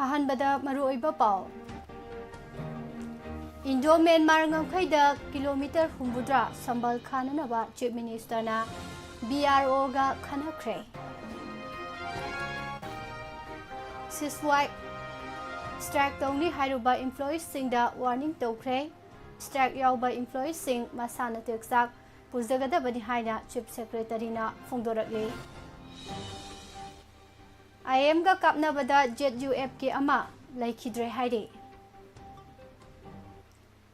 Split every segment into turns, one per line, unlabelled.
ꯑꯍꯥꯟꯕꯗ ꯃꯔꯨꯑꯣꯏꯕ ꯄꯥꯎ ꯏꯟꯗꯣ ꯃ꯭ꯌꯥꯟꯃꯥꯔ ꯉꯝꯈꯩꯗ ꯀꯤꯂꯣꯃꯤꯇꯔ 70 ꯁꯝꯕꯜ ꯈꯥꯅꯅꯕ ꯆꯤꯐ ꯃꯤꯅꯤꯁꯇꯔꯅ BROꯒ ꯈꯟꯅꯈ꯭ꯔꯦ ꯁꯤꯁꯋꯥꯏ ꯁ꯭ꯇ꯭ꯔꯥꯏꯛ ꯇꯧꯅꯤ ꯍꯥꯏꯔꯨꯕ ꯏꯝꯄ꯭ꯂꯣꯌꯤꯁꯤꯡꯗ ꯋꯥꯔꯅꯤꯡ ꯇꯧꯈ꯭ꯔꯦ ꯁ꯭ꯇ꯭ꯔꯥꯏꯛ ꯌꯥꯎꯕ ꯏꯝꯄ꯭ꯂꯣꯌꯤꯁꯤꯡ ꯃꯁꯥꯅ ꯇꯦꯛꯆꯥꯛ ꯄꯨꯖꯒꯗꯕꯅꯤ ꯍꯥꯏꯅ ꯆꯤꯐ ꯁꯦꯀ꯭ꯔꯦꯇꯔꯤꯅ ꯐꯣꯡꯗꯣꯔꯛꯂꯤ IMꯒ ꯀꯥꯞꯅꯕꯗ ZUFꯀꯤ ꯑꯃ ꯂꯩꯈꯤꯗ꯭ꯔꯦ ꯍꯥꯏꯔꯤ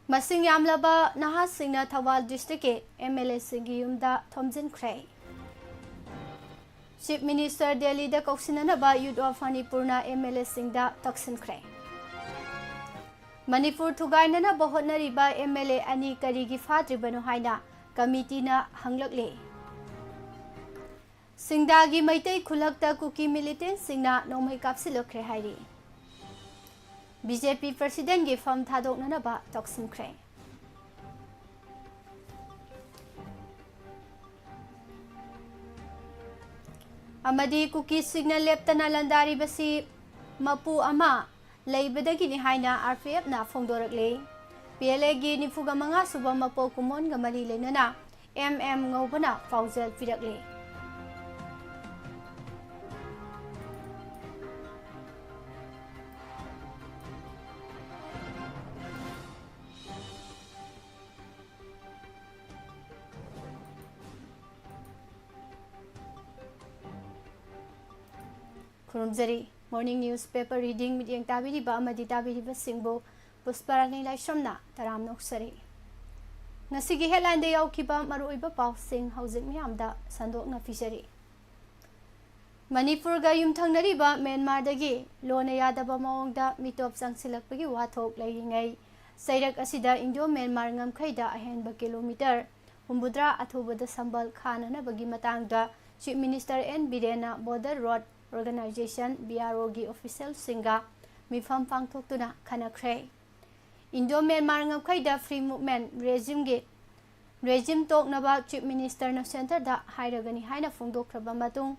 ꯃꯁꯤꯡ ꯌꯥꯝꯂꯕ ꯅꯍꯥꯁꯤꯡꯅ ꯊꯧꯕꯥꯜ ꯗꯤꯁꯇ꯭ꯔꯤꯛꯀꯤ MLAꯁꯤꯡꯒꯤ ꯌꯨꯝꯗ ꯊꯣꯝꯖꯤꯟꯈ꯭ꯔꯦ ꯆꯤꯐ ꯃꯤꯅꯤꯁꯇꯔ ꯗꯦꯜꯂꯤꯗ ꯀꯧꯁꯤꯟꯅꯅꯕ ꯌꯨꯠ ꯑꯣꯐ ꯃꯅꯤꯄꯨꯔꯅ MLAꯁꯤꯡꯗ ꯇꯛꯁꯤꯟꯈ꯭ꯔꯦ ꯃꯅꯤꯄꯨꯔ ꯊꯨꯒꯥꯏꯅꯅꯕ ꯍꯣꯠꯅꯔꯤꯕ MLA ꯑꯅꯤ ꯀꯔꯤꯒꯤ ꯐꯥꯗ꯭ꯔꯤꯕꯅꯣ ꯍꯥꯏꯅ ꯀꯃꯤꯇꯤꯅ ꯍꯪꯂꯛꯂꯤ ꯁꯤꯡꯗꯥꯒꯤ ꯃꯩꯇꯩ ꯈꯨꯜꯂꯛꯇ ꯀꯨꯀꯤ ꯃꯤꯂꯤꯇꯦꯟꯠꯁꯤꯡꯅ ꯅꯣꯡꯃꯩ ꯀꯥꯞꯁꯤꯜꯂꯛꯈ꯭ꯔꯦ ꯍꯥꯏꯔꯤ BJP ꯄ꯭ꯔꯁꯤꯗꯦꯟꯠꯒꯤ ꯐꯝ ꯊꯥꯗꯣꯛꯅꯅꯕ ꯇꯛꯁꯤꯟꯈ꯭ꯔꯦ ꯑꯃꯗꯤ ꯀꯨꯀꯤꯁꯤꯡꯅ ꯂꯦꯞꯇꯅ ꯂꯟꯗꯥꯔꯤꯕꯁꯤ ꯃꯄꯨ ꯑꯃ ꯂꯩꯕꯗꯒꯤꯅꯤ ꯍꯥꯏꯅ RPFꯅ ꯐꯣꯡꯗꯣꯔꯛꯂꯤ PLAꯒꯤ 45 ꯁꯨꯕ ꯃꯄꯣꯛ ꯀꯨꯝꯑꯣꯟꯒ ꯃꯔꯤ ꯂꯩꯅꯅ MM ꯉꯧꯕꯅ ꯄꯥꯎꯖꯦꯜ ꯄꯤꯔꯛꯂꯤ ꯈꯨꯔꯨꯝꯖꯔꯤ ꯃꯣꯔꯅꯤꯡ ꯅ꯭ꯌꯨꯁ ꯄꯦꯄꯔ ꯔꯤꯗꯤꯡ ꯃꯤꯠꯌꯦꯡ ꯇꯥꯕꯤꯔꯤꯕ ꯑꯃꯗꯤ ꯇꯥꯕꯤꯔꯤꯕꯁꯤꯡꯕꯨ ꯄꯨꯁꯄꯔꯥꯅꯤ ꯂꯥꯏꯁ꯭ꯔꯝꯅ ꯇꯔꯥꯝ ꯅꯣꯛꯆꯔꯤ ꯉꯁꯤꯒꯤ ꯍꯦꯗꯂꯥꯏꯟꯗ ꯌꯥꯎꯈꯤꯕ ꯃꯔꯨꯑꯣꯏꯕ ꯄꯥꯎꯁꯤꯡ ꯍꯧꯖꯤꯛ ꯃꯤꯌꯥꯝꯗ ꯁꯟꯗꯣꯛꯅ ꯄꯤꯖꯔꯤ ꯃꯅꯤꯄꯨꯔꯒ ꯌꯨꯝꯊꯪꯅꯔꯤꯕ ꯃ꯭ꯌꯥꯟꯃꯥꯔꯗꯒꯤ ꯂꯣꯟꯅ ꯌꯥꯗꯕ ꯃꯑꯣꯡꯗ ꯃꯤꯇꯣꯞ ꯆꯪꯁꯤꯜꯂꯛꯄꯒꯤ ꯋꯥꯊꯣꯛ ꯂꯩꯔꯤꯉꯩ ꯆꯩꯔꯛ ꯑꯁꯤꯗ ꯏꯟꯗꯣ ꯃ꯭ꯌꯥꯟꯃꯥꯔ ꯉꯝꯈꯩꯗ ꯑꯍꯦꯟꯕ ꯀꯤꯂꯣꯃꯤꯇꯔ 70 ꯑꯊꯨꯕꯗ ꯁꯝꯕꯜ ꯈꯥꯅꯅꯕꯒꯤ ꯃꯇꯥꯡꯗ chief minister N Birena border road organisation BROꯒꯤ ꯑꯣꯐꯤꯁꯤꯌꯦꯜꯁꯤꯡꯒ ꯃꯤꯐꯝ ꯄꯥꯡꯊꯣꯛꯇꯨꯅ ꯈꯟꯅꯈ꯭ꯔꯦ ꯏꯟꯗꯣ ꯃ꯭ꯌꯥꯟꯃꯥꯔ ꯉꯝꯈꯩꯗ ꯐ꯭ꯔꯤ ꯃꯨꯚꯃꯦꯟꯠ ꯔꯦꯖꯤꯝ ꯇꯣꯛꯅꯕ ꯆꯤꯐ ꯃꯤꯅꯤꯁꯇꯔꯅ ꯁꯦꯟꯇꯔꯗ ꯍꯥꯏꯔꯒꯅꯤ ꯍꯥꯏꯅ ꯐꯣꯡꯗꯣꯛꯈ꯭ꯔꯕ ꯃꯇꯨꯡ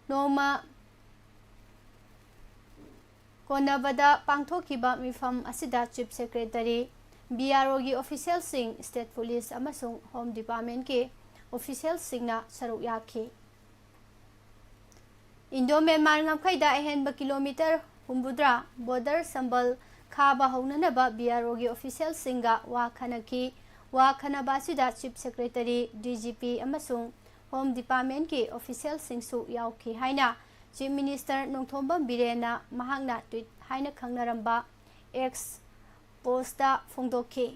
ꯅꯣꯡꯃ ꯀꯣꯟꯅꯕꯗ ꯄꯥꯡꯊꯣꯛꯈꯤꯕ ꯃꯤꯐꯝ ꯑꯁꯤꯗ ꯆꯤꯐ ꯁꯦꯀ꯭ꯔꯦꯇꯔꯤ BROꯒꯤ ꯑꯣꯐꯤꯁꯤꯌꯦꯜꯁꯤꯡ ꯁ꯭ꯇꯦꯠ ꯄꯨꯂꯤꯁ ꯑꯃꯁꯨꯡ ꯍꯣꯝ ꯗꯤꯄꯥꯔꯠꯃꯦꯟꯠꯀꯤ ꯑꯣꯐꯤꯁꯤꯌꯦꯜꯁꯤꯡꯅ ꯁꯔꯨꯛ ꯌꯥꯈꯤ ꯏꯟꯗꯣ ꯃ꯭ꯌꯥꯟꯃꯥꯔ ꯉꯝꯈꯩꯗ ꯑꯍꯦꯟꯕ ꯀꯤꯂꯣꯃꯤꯇꯔ 70 ꯕꯣꯔꯗꯔ ꯁꯝꯕꯜ ꯈꯥꯕ ꯍꯧꯅꯅꯕ BROꯒꯤ ꯑꯣꯐꯤꯁꯤꯌꯦꯜꯁꯤꯡꯒ ꯋꯥ ꯈꯟꯅꯈꯤ ꯋꯥ ꯈꯟꯅꯕ ꯑꯁꯤꯗ ꯆꯤꯐ ꯁꯦꯀ꯭ꯔꯦꯇꯔꯤ DGP ꯑꯃꯁꯨꯡ ꯍꯣꯝ ꯗꯤꯄꯥꯔꯠꯃꯦꯟꯠꯀꯤ ꯑꯣꯐꯤꯁꯤꯌꯦꯜꯁꯤꯡꯁꯨ ꯌꯥꯎꯈꯤ ꯍꯥꯏꯅ ꯆꯤꯐ ꯃꯤꯅꯤꯁꯇꯔ ꯅꯣꯡꯊꯣꯝꯕꯝ ꯕꯤꯔꯦꯟꯅ ꯃꯍꯥꯛꯅ ꯇ꯭ꯋꯤꯠ ꯍꯥꯏꯅ ꯈꯪꯅꯔꯝꯕ X ꯄꯣꯁꯇ ꯐꯣꯡꯗꯣꯛꯈꯤ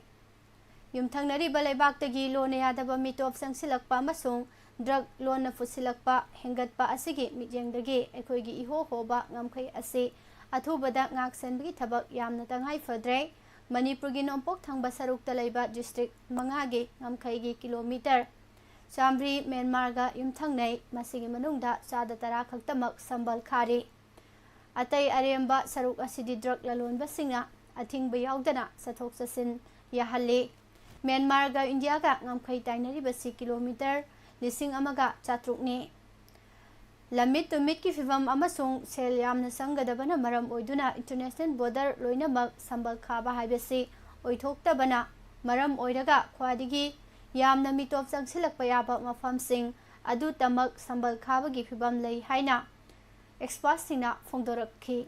ꯌꯨꯝꯊꯪꯅꯔꯤꯕ ꯂꯩꯕꯥꯛꯇꯒꯤ ꯂꯣꯟꯅ ꯌꯥꯗꯕ ꯃꯤꯇꯣꯞ ꯆꯪꯁꯤꯜꯂꯛꯄ ꯑꯃꯁꯨꯡ ꯗ꯭ꯔꯒ ꯂꯣꯟꯅ ꯄꯨꯁꯤꯜꯂꯛꯄ ꯍꯦꯟꯒꯠꯄ ꯑꯁꯤꯒꯤ ꯃꯤꯠꯌꯦꯡꯗꯒꯤ ꯑꯩꯈꯣꯏꯒꯤ ꯏꯍꯣ-ꯍꯣꯕ ꯉꯝꯈꯩ ꯑꯁꯤ ꯑꯊꯨꯕꯗ ꯉꯥꯛ-ꯁꯦꯟꯕꯒꯤ ꯊꯕꯛ ꯌꯥꯝꯅ ꯇꯉꯥꯏꯐꯗ꯭ꯔꯦ ꯃꯅꯤꯄꯨꯔꯒꯤ ꯅꯣꯡꯄꯣꯛ ꯊꯪꯕ ꯁꯔꯨꯛꯇ ꯂꯩꯕ ꯗꯤꯁꯇ꯭ꯔꯤꯛ 5ꯒꯤ ꯉꯝꯈꯩꯒꯤ ꯀꯤꯂꯣꯃꯤꯇꯔ 100 ꯃ꯭ꯌꯥꯟꯃꯥꯔꯒ ꯌꯨꯝꯊꯪꯅꯩ ꯃꯁꯤꯒꯤ ꯃꯅꯨꯡꯗ 10% ꯈꯛꯇꯃꯛ ꯁꯝꯕꯜ ꯈꯥꯔꯤ ꯑꯇꯩ ꯑꯔꯦꯝꯕ ꯁꯔꯨꯛ ꯑꯁꯤꯗꯤ ꯗ꯭ꯔꯒ ꯂꯂꯣꯟꯕꯁꯤꯡꯅ ꯑꯊꯤꯡꯕ ꯌꯥꯎꯗꯅ ꯆꯠꯊꯣꯛ-ꯆꯠꯁꯤꯟ ꯌꯥꯍꯜꯂꯤ ꯃ꯭ꯌꯥꯟꯃꯥꯔꯒ ꯏꯟꯗꯤꯌꯥꯒ ꯉꯝꯈꯩ ꯇꯥꯏꯅꯔꯤꯕꯁꯤ ꯀꯤꯂꯣꯃꯤꯇꯔ 1,000ꯅꯤ ꯂꯝꯃꯤꯠ-ꯇꯨꯃꯤꯠꯀꯤ ꯐꯤꯚꯝ ꯑꯃꯁꯨꯡ ꯁꯦꯜ ꯌꯥꯝꯅ ꯆꯪꯒꯗꯕꯅ ꯃꯔꯝ ꯑꯣꯏꯗꯨꯅ ꯏꯟꯇꯔꯅꯦꯁꯅꯦꯜ ꯕꯣꯔꯗꯔ ꯂꯣꯏꯅꯃꯛ ꯁꯝꯕꯜ ꯈꯥꯕ ꯍꯥꯏꯕꯁꯤ ꯑꯣꯏꯊꯣꯛꯇꯕꯅ ꯃꯔꯝ ꯑꯣꯏꯔꯒ ꯈ꯭ꯋꯥꯏꯗꯒꯤ ꯌꯥꯝꯅ ꯃꯤꯇꯣꯞ ꯆꯪꯁꯤꯜꯂꯛꯄ ꯌꯥꯕ ꯃꯐꯝꯁꯤꯡ ꯑꯗꯨꯇꯃꯛ ꯁꯝꯕꯜ ꯈꯥꯕꯒꯤ ꯐꯤꯚꯝ ꯂꯩ ꯍꯥꯏꯅ ꯑꯦꯛꯁꯄꯔꯠꯁꯤꯡꯅ ꯐꯣꯡꯗꯣꯔꯛꯈꯤ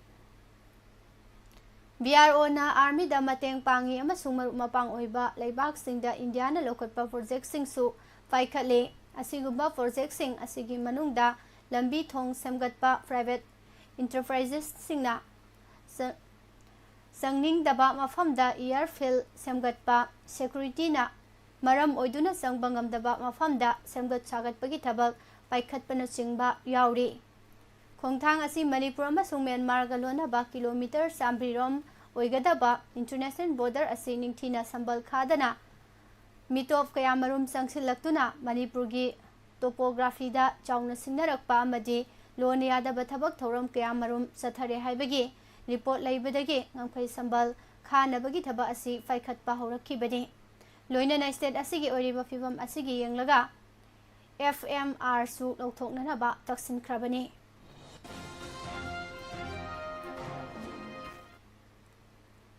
BROꯅ ꯑꯥꯔꯃꯤꯗ ꯃꯇꯦꯡ ꯄꯥꯡꯏ ꯑꯃꯁꯨꯡ ꯃꯔꯨꯞ-ꯃꯄꯥꯡ ꯑꯣꯏꯕ ꯂꯩꯕꯥꯛꯁꯤꯡꯗ ꯏꯟꯗꯤꯌꯥꯅ ꯂꯧꯈꯠꯄ ꯄ꯭ꯔꯣꯖꯦꯛꯇꯁꯤꯡꯁꯨ ꯄꯥꯏꯈꯠꯂꯤ ꯑꯁꯤꯒꯨꯝꯕ ꯄ꯭ꯔꯣꯖꯦꯛꯇꯁꯤꯡ ꯑꯁꯤꯒꯤ ꯃꯅꯨꯡꯗ ꯂꯝꯕꯤ-ꯊꯣꯡ ꯁꯦꯝꯒꯠꯄ ꯄ꯭ꯔꯥꯏꯚꯦꯠ ꯏꯟꯇꯔꯄ꯭ꯔꯥꯏꯖꯦꯁꯁꯤꯡꯅ ꯆꯪꯅꯤꯡꯗꯕ ꯃꯐꯝꯗ ꯏꯌꯔꯐꯤꯜꯗ ꯁꯦꯝꯒꯠꯄ ꯁꯦꯀ꯭ꯌꯨꯔꯤꯇꯤꯅ ꯃꯔꯝ ꯑꯣꯏꯗꯨꯅ ꯆꯪꯕ ꯉꯝꯗꯕ ꯃꯐꯝꯗ ꯁꯦꯝꯒꯠ-ꯁꯥꯒꯠꯄꯒꯤ ꯊꯕꯛ ꯄꯥꯏꯈꯠꯄꯅꯆꯤꯡꯕ ꯌꯥꯎꯔꯤ ꯈꯣꯡꯊꯥꯡ ꯑꯁꯤ ꯃꯅꯤꯄꯨꯔ ꯑꯃꯁꯨꯡ ꯃ꯭ꯌꯥꯟꯃꯥꯔꯒ ꯂꯣꯟꯅꯕ ꯀꯤꯂꯣꯃꯤꯇꯔ 100 ꯔꯣꯝ ꯑꯣꯏꯒꯗꯕ ꯏꯟꯇꯔꯅꯦꯁꯅꯦꯜ ꯕꯣꯔꯗꯔ ꯑꯁꯤ ꯅꯤꯡꯊꯤꯅ ꯁꯝꯕꯜ ꯈꯥꯗꯅ ꯃꯤꯇꯣꯞ ꯀꯌꯥꯃꯔꯨꯝ ꯆꯪꯁꯤꯜꯂꯛꯇꯨꯅ ꯃꯅꯤꯄꯨꯔꯒꯤ ꯇꯣꯄꯣꯒ꯭ꯔꯥꯐꯤꯗ ꯆꯥꯎꯅ ꯁꯤꯡꯅꯔꯛꯄ ꯑꯃꯗꯤ ꯂꯣꯟꯅ ꯌꯥꯗꯕ ꯊꯕꯛ ꯊꯧꯔꯝ ꯀꯌꯥꯃꯔꯨꯝ ꯆꯠꯊꯔꯦ ꯍꯥꯏꯕꯒꯤ ꯔꯤꯄꯣꯔꯠ ꯂꯩꯕꯗꯒꯤ ꯉꯝꯈꯩ ꯁꯝꯕꯜ ꯈꯥꯅꯕꯒꯤ ꯊꯕꯛ ꯑꯁꯤ ꯄꯥꯏꯈꯠꯄ ꯍꯧꯔꯛꯈꯤꯕꯅꯤ ꯂꯣꯏꯅꯅ ꯁ꯭ꯇꯦꯠ ꯑꯁꯤꯒꯤ ꯑꯣꯏꯔꯤꯕ ꯐꯤꯚꯝ ꯑꯁꯤꯒꯤ ꯌꯦꯡꯂꯒ FMRꯁꯨ ꯂꯧꯊꯣꯛꯅꯅꯕ ꯇꯛꯁꯤꯟꯈ꯭ꯔꯕꯅꯤ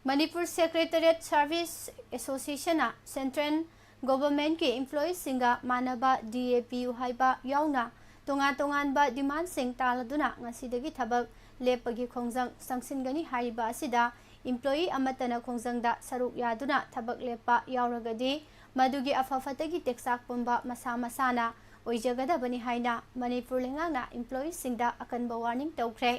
Manipur Secretariat Service Association Central Government के Employees सिंगा मानबा DAPU हाइबा याउना तोंगान-तोंगानबा डिमांड सिंग तालदुना ngasiदagi thabak lepagi khongjang sangsingani haiba asida employee amatana khongjangda saruk yaduna thabak lepa yauragadi madugi afafatagi teksak pumba masa masana oijagadabani haina Manipur lengana employee singda akanba warning tawkhre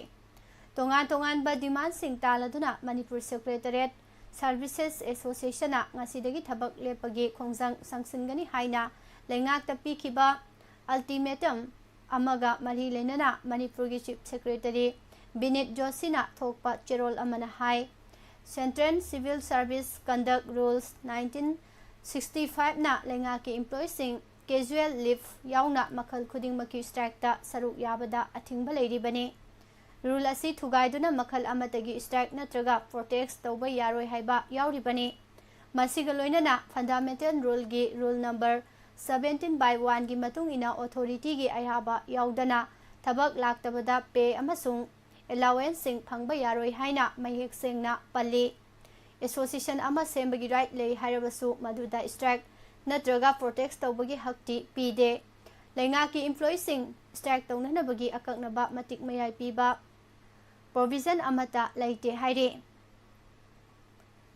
तोंगान-तोंगानबा demand सिंग तालदुना Manipur Secretariat Services Association ngasidagi thabak lepagi khongjang sangsingani haina lengakta pikhiba ultimatum amaga mari lenana Manipur gi Chief Secretary Binit Josina thokpa cherol amana hai Central Civil Service Conduct Rules 1965 na lengaki employees sing casual leave yauna makhal khuding maki strike ta saruk yabada athingba leiribani Rule asi thugaiduna makhal amatagi strike natraga protest tawba yaroi haiba yauribani masiga loinana fundamental rule gi rule number 17/1 gi matung ina authority gi ayaba yaudana thabak laktabada pay amasung allowance sing phangba yaroi haina mayek sengna palli association ama sembagi right lei harabasu maduda strike natraga protest tawbagi hakti pide lenga ki employees sing strike tawnana bagi akaknaba matik mayai piba provision amata laite haire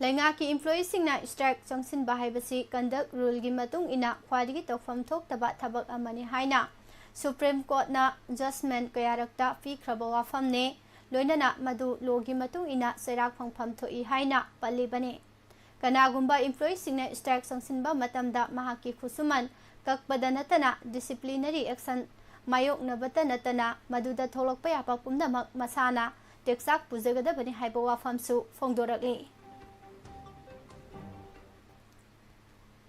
lenga ki employees singna strike changsin bahaibasi conduct rule gi matung ina khwadigi tawfam thoktaba thabak amani haina Supreme Court na judgment kayarakta fi khraba wafamne loinana madu logi matung ina serak phangpham thoi haina palibani kanagumba employees singna strike changsinba matamda mahaki khusuman kakpada natana disciplinary action mayok nabata natana maduda tholokpa yapa pumnamak masana teksak pujagadabani haiba wafamsu phongdorakli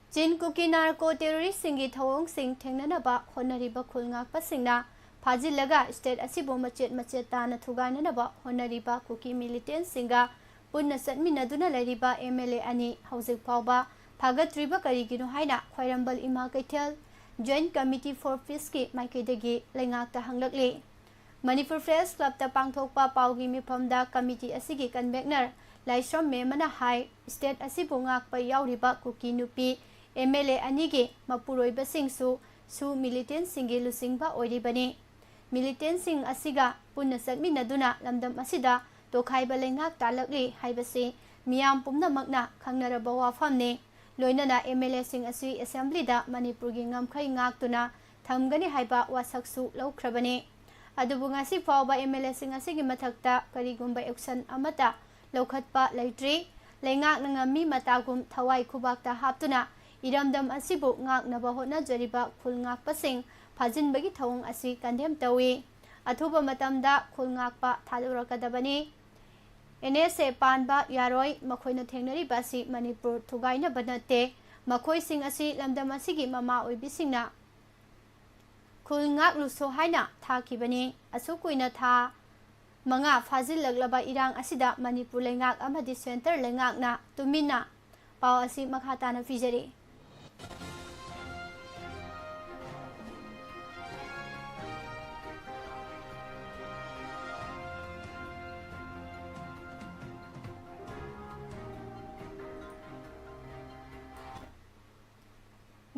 Chin Kuki narco terrorist singi thawong sing thengnanaba honariba khulngakpa singna phajilaga state asibo machet tana thugainanaba honariba Kuki militant singa punna satminaduna lairiba MLA ani hojik phawba phagatriba karigino haina khwairambal ima kaithel Joint Committee for Peace ki maikaidagi lengakta hanglakli Manipur Press Club ta pangthokpa paugi mifamda committee asigi convener Laishram Memana hai state asibo ngakpa yauriba Kuki nupi MLA anigi mapuroiba singsu su militant singi lusingba oiribani militant sing asiga punna satminaduna lamdam asida tokhaiba lengak talakli haibasi miyam pumnamakna khangnaraba wafamne loinana MLA sing asi assembly da Manipur gi ngamkhai ngaktuna thamgani haiba wasaksu laukrabani adubu ngasi fawba MLA sing asigi mathakta karigumba action amata laukhatpa leitri lengak ngami matagum thawai khubakta haptuna iramdam asibu ngaknaba hotnajariba khulngakpasing phajinbagi thawong asi kandhem tawi athuba matamda khulngakpa thalurakadabani NSA panba yaroi makhoina thengnari basi Manipur thugaina banate makhoi sing asi lamdam asigi mama oibisingna khulngak luso haina thakibani asukuina tha manga phajil laglaba irang asida Manipur lengak amadi center lengakna tumina paw asi makhatana fijari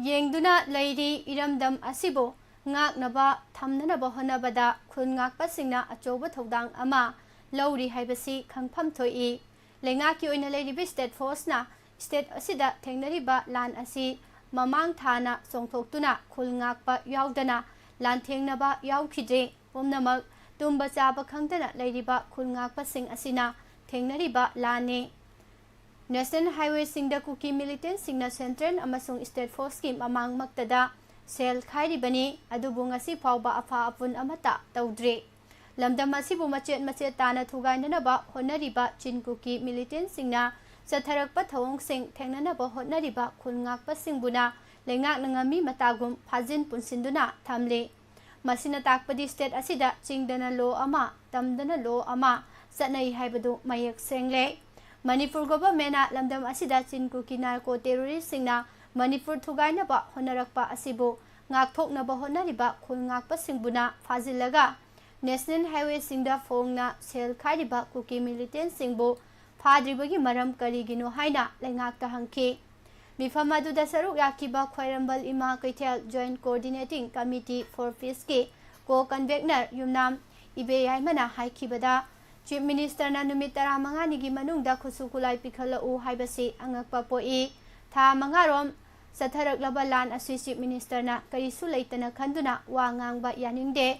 Yengduna leiri iramdam asibo ngaknaba thamnanaba honabada khulngakpasingna achoba thodang ama lauri haibasi khangpham thoi lengaki oina leiribi state force na state asida thengnariba lan asi mamang thana songthoktuna khulngakpa yaudana lan thengnaba yaukhide pomnamak tumba chaba khangdana leiriba khulngakpasing asina thengnariba lane National Highway singda Kuki militant singna Central amasung State Force ki mamang maktada sel khairibani adubu ngasi phawba afa apun amata tawdre lamdam asibu machet tana thugainanaba honariba Chin Kuki militant singna satharakpa thawong sing thengnanaba honariba khulngakpa singbuna lengak nangami matagum phajin punsinduna thamle masina takpadi state asida chingdana law ama tamdana law ama satnai haibadu mayak sengle Manipur government na lamdam asida Chin Kuki narco terrorist singna Manipur thugainaba honarakpa asibu ngakthoknaba honariba khulngakpa singbuna phajilaga National Highway singda phongna sel khairiba Kuki militant singbu ꯐꯥꯗ꯭ꯔꯤꯕꯒꯤ ꯃꯔꯝ ꯀꯔꯤꯒꯤꯅꯣ ꯍꯥꯏꯅ ꯂꯩꯉꯥꯛꯇ ꯍꯪꯈꯤ꯫ ꯃꯤꯐꯝ ꯑꯗꯨꯗ ꯁꯔꯨꯛ ꯌꯥꯈꯤꯕ ꯈ꯭ꯋꯥꯏꯔꯝꯕꯜ ꯏꯃꯥ ꯀꯩꯊꯦꯜ joint coordinating committee for ꯄꯤꯁꯀꯤ ꯀꯣ-ꯀꯟꯚꯦꯅꯔ ꯌꯨꯝꯅꯥꯝ ꯏꯕꯦꯌꯥꯏꯃꯅ ꯍꯥꯏꯈꯤꯕꯗ ꯆꯤꯞ ꯃꯤꯅꯤꯁꯇꯔꯅ ꯅꯨꯃꯤꯠ 12ꯅꯤꯒꯤ ꯃꯅꯨꯡꯗ ꯈꯨꯠꯁꯨ ꯈꯨꯠꯂꯥꯏ ꯄꯤꯈꯠꯂꯛꯎ ꯍꯥꯏꯕꯁꯤ ꯑꯉꯛꯄ ꯄꯣꯛꯏ꯫ ꯊꯥ 5ꯔꯣꯝ ꯆꯠꯊꯔꯛꯂꯕ ꯂꯥꯟ ꯑꯁꯤ ꯆꯤꯞ ꯃꯤꯅꯤꯁꯇꯔꯅ ꯀꯔꯤꯁꯨ ꯂꯩꯇꯅ ꯈꯟꯗꯨꯅ ꯋꯥ ꯉꯥꯡꯕ ꯌꯥꯅꯤꯡꯗꯦ꯫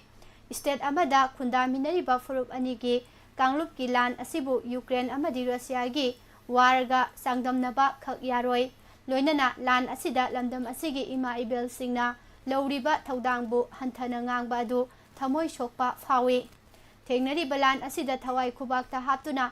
ꯁ꯭ꯇꯦꯠ ꯑꯃꯗ ꯈꯨꯟꯗꯥꯃꯤꯟꯅꯔꯤꯕ ꯐꯨꯔꯨꯞ ꯑꯅꯤꯒꯤ ꯀꯥꯡꯂꯨꯞꯀꯤ ꯂꯥꯟ ꯑꯁꯤꯕꯨ ꯌꯨꯀ꯭ꯔꯦꯟ ꯑꯃꯗꯤ ꯔꯁꯤꯌꯥꯒꯤ ꯋꯥꯔꯒ ꯆꯥꯡꯗꯝꯅꯕ ꯈꯛ ꯌꯥꯔꯣꯏ꯫ ꯂꯣꯏꯅꯅ ꯂꯥꯟ ꯑꯁꯤꯗ ꯂꯝꯗꯝ ꯑꯁꯤꯒꯤ ꯏꯃꯥ ꯏꯕꯦꯜꯁꯤꯡꯅ ꯂꯧꯔꯤꯕ ꯊꯧꯗꯥꯡꯕꯨ ꯍꯟꯊꯅ ꯉꯥꯡꯕ ꯑꯗꯨ ꯊꯃꯣꯏ ꯁꯣꯛꯄ ꯐꯥꯎꯏ꯫ ꯊꯦꯡꯅꯔꯤꯕ ꯂꯥꯟ ꯑꯁꯤꯗ ꯊꯋꯥꯏ ꯈꯨꯕꯥꯛꯇ ꯍꯥꯞꯇꯨꯅ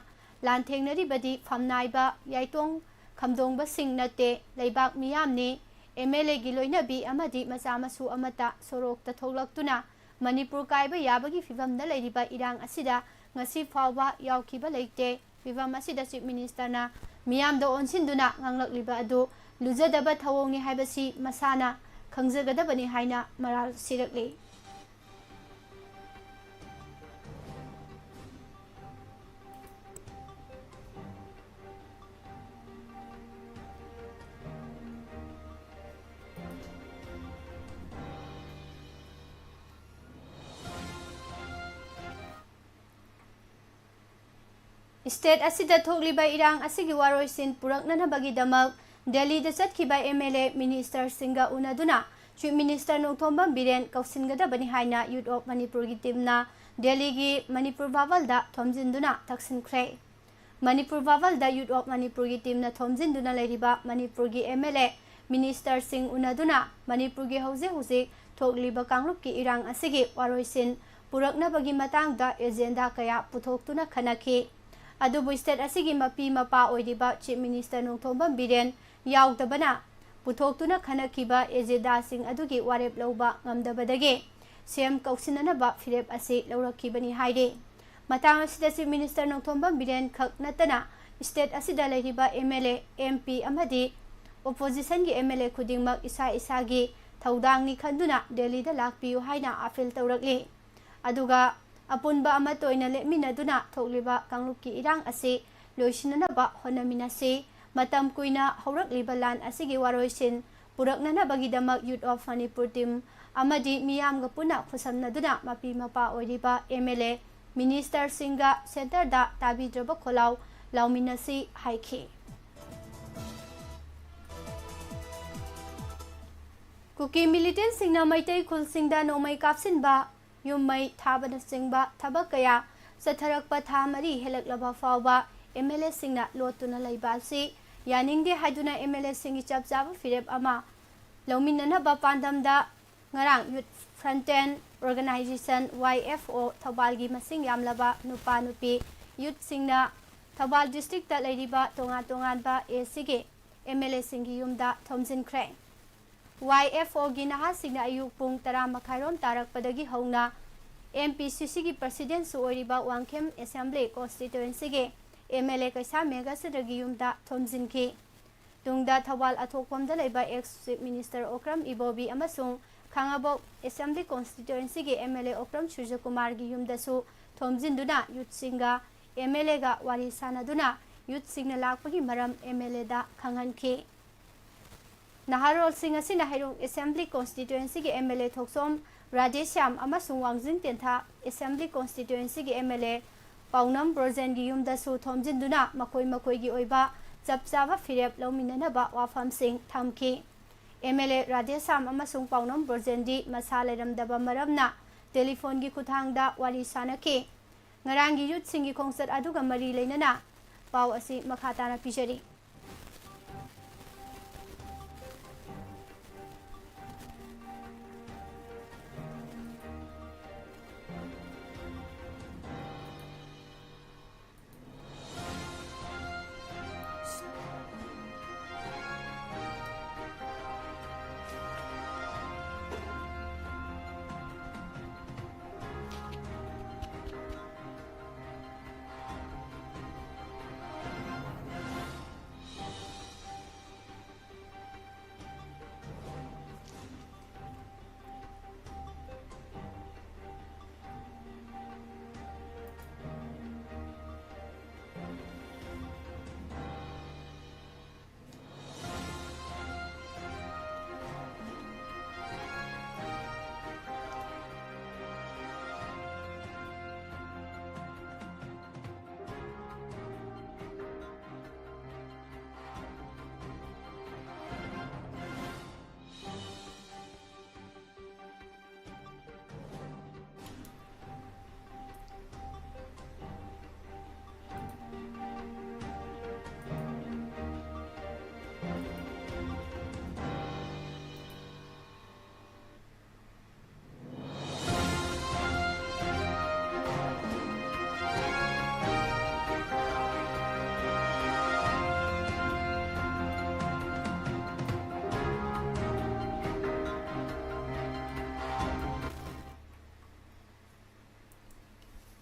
ꯂꯥꯟꯊꯦꯡꯅꯔꯤꯕꯗꯤ ꯐꯝꯅꯥꯏꯕ ꯌꯥꯏꯇꯣꯡ ꯈꯝꯗꯣꯡꯕꯁꯤꯡ ꯅꯠꯇꯦ, ꯂꯩꯕꯥꯛ ꯃꯤꯌꯥꯝꯅꯤ꯫ MLAꯒꯤ ꯂꯣꯏꯅꯕꯤ ꯑꯃꯗꯤ ꯃꯆꯥ ꯃꯁꯨ ꯑꯃꯠꯇ ꯁꯣꯔꯣꯛꯇ ꯊꯣꯛꯂꯛꯇꯨꯅ ꯃꯅꯤꯄꯨꯔ ꯀꯥꯏꯕ ꯌꯥꯕꯒꯤ ꯐꯤꯚꯝꯗ ꯂꯩꯔꯤꯕ ꯏꯔꯥꯡ ꯑꯁꯤꯗ ꯉꯁꯤ ꯐꯥꯎꯕ ꯌꯥꯎꯈꯤꯕ ꯂꯩꯇꯦ꯫ ꯐꯤꯚꯝ ꯑꯁꯤꯗ ꯆꯤꯞ ꯃꯤꯅꯤꯁꯇꯔꯅ ꯃꯤꯌꯥꯝꯗ ꯑꯣꯟꯁꯤꯟꯗꯨꯅ ꯉꯥꯡꯂꯛꯂꯤꯕ ꯑꯗꯨ ꯂꯨꯖꯗꯕ ꯊꯧꯑꯣꯡꯅꯤ ꯍꯥꯏꯕꯁꯤ ꯃꯁꯥꯅ ꯈꯪꯖꯒꯗꯕꯅꯤ ꯍꯥꯏꯅ ꯃꯔꯥꯜ ꯁꯤꯔꯛꯂꯤ꯫ ꯁ꯭ꯇꯦꯠ ꯑꯁꯤꯗ ꯊꯣꯛꯂꯤꯕ ꯏꯔꯥꯡ ꯑꯁꯤꯒꯤ ꯋꯥꯔꯣꯏꯁꯤꯟ ꯄꯨꯔꯛꯅꯅꯕꯒꯤꯗꯃꯛ ꯗꯦꯜꯂꯤꯗ ꯆꯠꯈꯤꯕ MLA ꯃꯤꯅꯤꯁꯇꯔꯁꯤꯡꯒ ꯎꯅꯗꯨꯅ ꯆꯤꯞ ꯃꯤꯅꯤꯁꯇꯔ ꯅꯣꯡꯊꯣꯝꯕꯝ ꯕꯤꯔꯦꯟ ꯀꯧꯁꯤꯟꯒꯗꯕꯅꯤ ꯍꯥꯏꯅ ꯌꯨꯠ ꯑꯣꯐ ꯃꯅꯤꯄꯨꯔꯒꯤ ꯇꯤꯝꯅ ꯗꯦꯜꯂꯤꯒꯤ ꯃꯅꯤꯄꯨꯔ ꯚꯥꯕꯜꯗ ꯊꯣꯝꯖꯤꯟꯗꯨꯅ ꯇꯛꯁꯤꯟꯈ꯭ꯔꯦ꯫ ꯃꯅꯤꯄꯨꯔ ꯚꯥꯕꯜꯗ ꯌꯨꯠ ꯑꯣꯐ ꯃꯅꯤꯄꯨꯔꯒꯤ ꯇꯤꯝꯅ ꯊꯣꯝꯖꯤꯟꯗꯨꯅ ꯂꯩꯔꯤꯕ ꯃꯅꯤꯄꯨꯔꯒꯤ MLA ꯃꯤꯅꯤꯁꯇꯔꯁꯤꯡ ꯎꯅꯗꯨꯅ ꯃꯅꯤꯄꯨꯔꯒꯤ ꯍꯧꯖꯤꯛ ꯍꯧꯖꯤꯛ ꯊꯣꯛꯂꯤꯕ ꯀꯥꯡꯂꯨꯞꯀꯤ ꯏꯔꯥꯡ ꯑꯁꯤꯒꯤ ꯋꯥꯔꯣꯏꯁꯤꯟ ꯄꯨꯔꯛꯅꯕꯒꯤ ꯃꯇꯥꯡꯗ ꯑꯦꯖꯦꯟꯗꯥ ꯀꯌꯥ ꯄꯨꯊꯣꯛꯇꯨꯅ ꯈꯟꯅꯈꯤ꯫ ꯑꯗꯨꯕꯨ ꯁ꯭ꯇꯦꯠ ꯑꯁꯤꯒꯤ ꯃꯄꯤ ꯃꯄꯥ ꯑꯣꯏꯔꯤꯕ ꯆꯤꯞ ꯃꯤꯅꯤꯁꯇꯔ ꯅꯣꯡꯊꯣꯝꯕꯝ ꯕꯤꯔꯦꯟ ꯌꯥꯎꯗꯕꯅ ꯄꯨꯊꯣꯛꯇꯨꯅ ꯈꯟꯅꯈꯤꯕ ꯑꯦꯖꯦꯟꯗꯥꯁꯤꯡ ꯑꯗꯨꯒꯤ ꯋꯥꯔꯦꯞ ꯂꯧꯕ ꯉꯝꯗꯕꯗꯒꯤ ꯁꯤꯑꯦꯝ ꯀꯧꯁꯤꯟꯅꯅꯕ ꯐꯤꯔꯦꯞ ꯑꯁꯤ ꯂꯧꯔꯛꯈꯤꯕꯅꯤ ꯍꯥꯏꯔꯤ꯫ ꯃꯇꯥꯡ ꯑꯁꯤꯗ ꯆꯤꯞ ꯃꯤꯅꯤꯁꯇꯔ ꯅꯣꯡꯊꯣꯝꯕꯝ ꯕꯤꯔꯦꯟ ꯈꯛ ꯅꯠꯇꯅ ꯁ꯭ꯇꯦꯠ ꯑꯁꯤꯗ ꯂꯩꯔꯤꯕ MLA, MP ꯑꯃꯗꯤ ꯑꯣꯄꯣꯖꯤꯁꯟꯒꯤ MLA ꯈꯨꯗꯤꯡꯃꯛ ꯏꯁꯥ ꯏꯁꯥꯒꯤ ꯊꯧꯗꯥꯡꯅꯤ ꯈꯟꯗꯨꯅ ꯗꯦꯜꯂꯤꯗ ꯂꯥꯛꯄꯤꯌꯨ ꯍꯥꯏꯅ ꯑꯥꯄꯤꯜ ꯇꯧꯔꯛꯂꯤ꯫ ꯑꯗꯨꯒ ꯑꯄꯨꯟꯕ ꯑꯃꯠꯇ ꯑꯣꯏꯅ ꯂꯦꯞꯃꯤꯟꯅꯗꯨꯅ ꯊꯣꯛꯂꯤꯕ ꯀꯥꯡꯂꯨꯞꯀꯤ ꯏꯔꯥꯡ ꯑꯁꯤ ꯂꯣꯏꯁꯤꯟꯅꯅꯕ ꯍꯣꯠꯅꯃꯤꯟꯅꯁꯤ꯫ ꯃꯇꯝ ꯀꯨꯏꯅ ꯍꯧꯔꯛꯂꯤꯕ ꯂꯥꯟ ꯑꯁꯤꯒꯤ ꯋꯥꯔꯣꯏꯁꯤꯟ ꯄꯨꯔꯛꯅꯅꯕꯒꯤꯗꯃꯛ ꯌꯨꯠ ꯑꯣꯐ ꯃꯅꯤꯄꯨꯔ ꯇꯤꯝ ꯑꯃꯗꯤ ꯃꯤꯌꯥꯝꯒ ꯄꯨꯟꯅ ꯈꯨꯠꯁꯝꯅꯗꯨꯅ ꯃꯄꯤ ꯃꯄꯥ ꯑꯣꯏꯔꯤꯕ MLA ꯃꯤꯅꯤꯁꯇꯔꯁꯤꯡꯒ ꯁꯦꯟꯇꯔꯗ ꯇꯥꯕꯤꯗ꯭ꯔꯕ ꯈꯣꯜꯂꯥꯎ ꯂꯥꯎꯃꯤꯟꯅꯁꯤ ꯍꯥꯏꯈꯤ꯫ ꯀꯨꯀꯤ ꯃꯤꯂꯤꯇꯦꯟꯠꯁꯤꯡꯅ ꯃꯩꯇꯩ ꯈꯨꯜꯁꯤꯡꯗ ꯅꯣꯡꯃꯩ ꯀꯥꯞꯁꯤꯟꯕ, ꯌꯨꯝ ꯃꯩ ꯊꯥꯕꯅꯆꯤꯡꯕ ꯊꯕꯛ ꯀꯌꯥ ꯆꯠꯊꯔꯛꯄ ꯊꯥ 4 ꯍꯦꯜꯂꯛꯂꯕ ꯐꯥꯎꯕ MLAꯁꯤꯡꯅ ꯂꯣꯠꯇꯨꯅ ꯂꯩꯕ ꯑꯁꯤ ꯌꯥꯅꯤꯡꯗꯦ ꯍꯥꯏꯗꯨꯅ MLAꯁꯤꯡꯒꯤ ꯆꯞ ꯆꯥꯕ ꯐꯤꯔꯦꯞ ꯑꯃ ꯂꯧꯃꯤꯟꯅꯅꯕ ꯄꯥꯟꯗꯝꯗ ꯉꯔꯥꯡ ꯌꯨꯠ ꯐ꯭ꯔꯟꯇꯦꯟ ꯑꯣꯔꯒꯅꯥꯏꯖꯦꯁꯟ YFO ꯊꯧꯕꯥꯜꯒꯤ ꯃꯁꯤꯡ ꯌꯥꯝꯂꯕ ꯅꯨꯄꯥ-ꯅꯨꯄꯤ ꯌꯨꯠꯁꯤꯡꯅ ꯊꯧꯕꯥꯜ ꯗꯤꯁꯇ꯭ꯔꯤꯛꯇ ꯂꯩꯔꯤꯕ ꯇꯣꯉꯥꯟ ꯇꯣꯉꯥꯟꯕ ꯑꯦꯁꯤꯒꯤ MLAꯁꯤꯡꯒꯤ ꯌꯨꯝꯗ ꯊꯣꯝꯖꯤꯟꯈ꯭ꯔꯦ꯫ YFOꯒꯤ ꯅꯍꯥꯁꯤꯡꯅ ꯑꯌꯨꯛ ꯄꯨꯡ 10:30 ꯇꯥꯔꯛꯄꯗꯒꯤ ꯍꯧꯅ MPCCꯒꯤ ꯄ꯭ꯔꯁꯤꯗꯦꯟꯠꯁꯨ ꯑꯣꯏꯔꯤꯕ ꯋꯥꯡꯈꯦꯝ ꯑꯦꯁꯦꯝꯕ꯭ꯂꯤ ꯀꯣꯟꯁꯇꯤꯇꯨꯑꯦꯟꯁꯤꯒꯤ MLA ꯀꯩꯁꯥ ꯃꯦꯘꯆꯟꯗ꯭ꯔꯒꯤ ꯌꯨꯝꯗ ꯊꯣꯝꯖꯤꯟꯈꯤ꯫ ꯇꯨꯡꯗ ꯊꯧꯕꯥꯜ ꯑꯊꯣꯛꯄꯝꯗ ꯂꯩꯕ ꯑꯦꯛꯁ ꯆꯤꯞ ꯃꯤꯅꯤꯁꯇꯔ ꯑꯣꯀ꯭ꯔꯝ ꯏꯕꯣꯕꯤ ꯑꯃꯁꯨꯡ ꯈꯥꯡꯉꯕꯣꯛ ꯑꯦꯁꯦꯝꯕ꯭ꯂꯤ ꯀꯣꯟꯁꯇꯤꯇꯨꯑꯦꯟꯁꯤꯒꯤ MLA ꯑꯣꯀ꯭ꯔꯝ ꯁꯨꯔꯖꯀꯨꯃꯥꯔꯒꯤ ꯌꯨꯝꯗꯁꯨ ꯊꯣꯝꯖꯤꯟꯗꯨꯅ ꯌꯨꯠꯁꯤꯡꯒ MLAꯒ ꯋꯥꯔꯤ ꯁꯥꯅꯗꯨꯅ ꯌꯨꯠꯁꯤꯡꯅ ꯂꯥꯛꯄꯒꯤ ꯃꯔꯝ MLAꯗ ꯈꯪꯍꯟꯈꯤ꯫ ꯅꯍꯥꯔꯣꯜꯁꯤꯡ ꯑꯁꯤꯅ ꯍꯩꯔꯣꯛ ꯑꯦꯁꯦꯝꯕ꯭ꯂꯤ ꯀꯣꯟꯁꯇꯤꯇꯨꯑꯦꯟꯁꯤꯒꯤ MLA ꯊꯣꯛꯆꯣꯝ ꯔꯥꯙꯦꯁ꯭ꯌꯥꯝ ꯑꯃꯁꯨꯡ ꯋꯥꯡꯖꯤꯡ ꯇꯦꯟꯊꯥ ꯑꯦꯁꯦꯝꯕ꯭ꯂꯤ ꯀꯣꯟꯁꯇꯤꯇꯨꯑꯦꯟꯁꯤꯒꯤ MLA ꯄꯥꯎꯅꯝ ꯕ꯭ꯔꯣꯖꯦꯟꯒꯤ ꯌꯨꯝꯗꯁꯨ ꯊꯣꯝꯖꯤꯟꯗꯨꯅ ꯃꯈꯣꯏ ꯃꯈꯣꯏꯒꯤ ꯑꯣꯏꯕ ꯆꯞ ꯆꯥꯕ ꯐꯤꯔꯦꯞ ꯂꯧꯃꯤꯟꯅꯅꯕ ꯋꯥꯐꯝꯁꯤꯡ ꯊꯝꯈꯤ꯫ MLA ꯔꯥꯙꯦꯁ꯭ꯌꯥꯝ ꯑꯃꯁꯨꯡ ꯄꯥꯎꯅꯝ ꯕ꯭ꯔꯣꯖꯦꯟꯗꯤ ꯃꯁꯥ ꯂꯩꯔꯝꯗꯕ ꯃꯔꯝꯅ ꯇꯦꯂꯤꯐꯣꯟꯒꯤ ꯈꯨꯠꯊꯥꯡꯗ ꯋꯥꯔꯤ ꯁꯥꯅꯈꯤ꯫ ꯉꯔꯥꯡꯒꯤ ꯌꯨꯠꯁꯤꯡꯒꯤ ꯈꯣꯡꯆꯠ ꯑꯗꯨꯒ ꯃꯔꯤ ꯂꯩꯅꯅ ꯄꯥꯎ ꯑꯁꯤ ꯃꯈꯥ ꯇꯥꯅ ꯄꯤꯖꯔꯤ꯫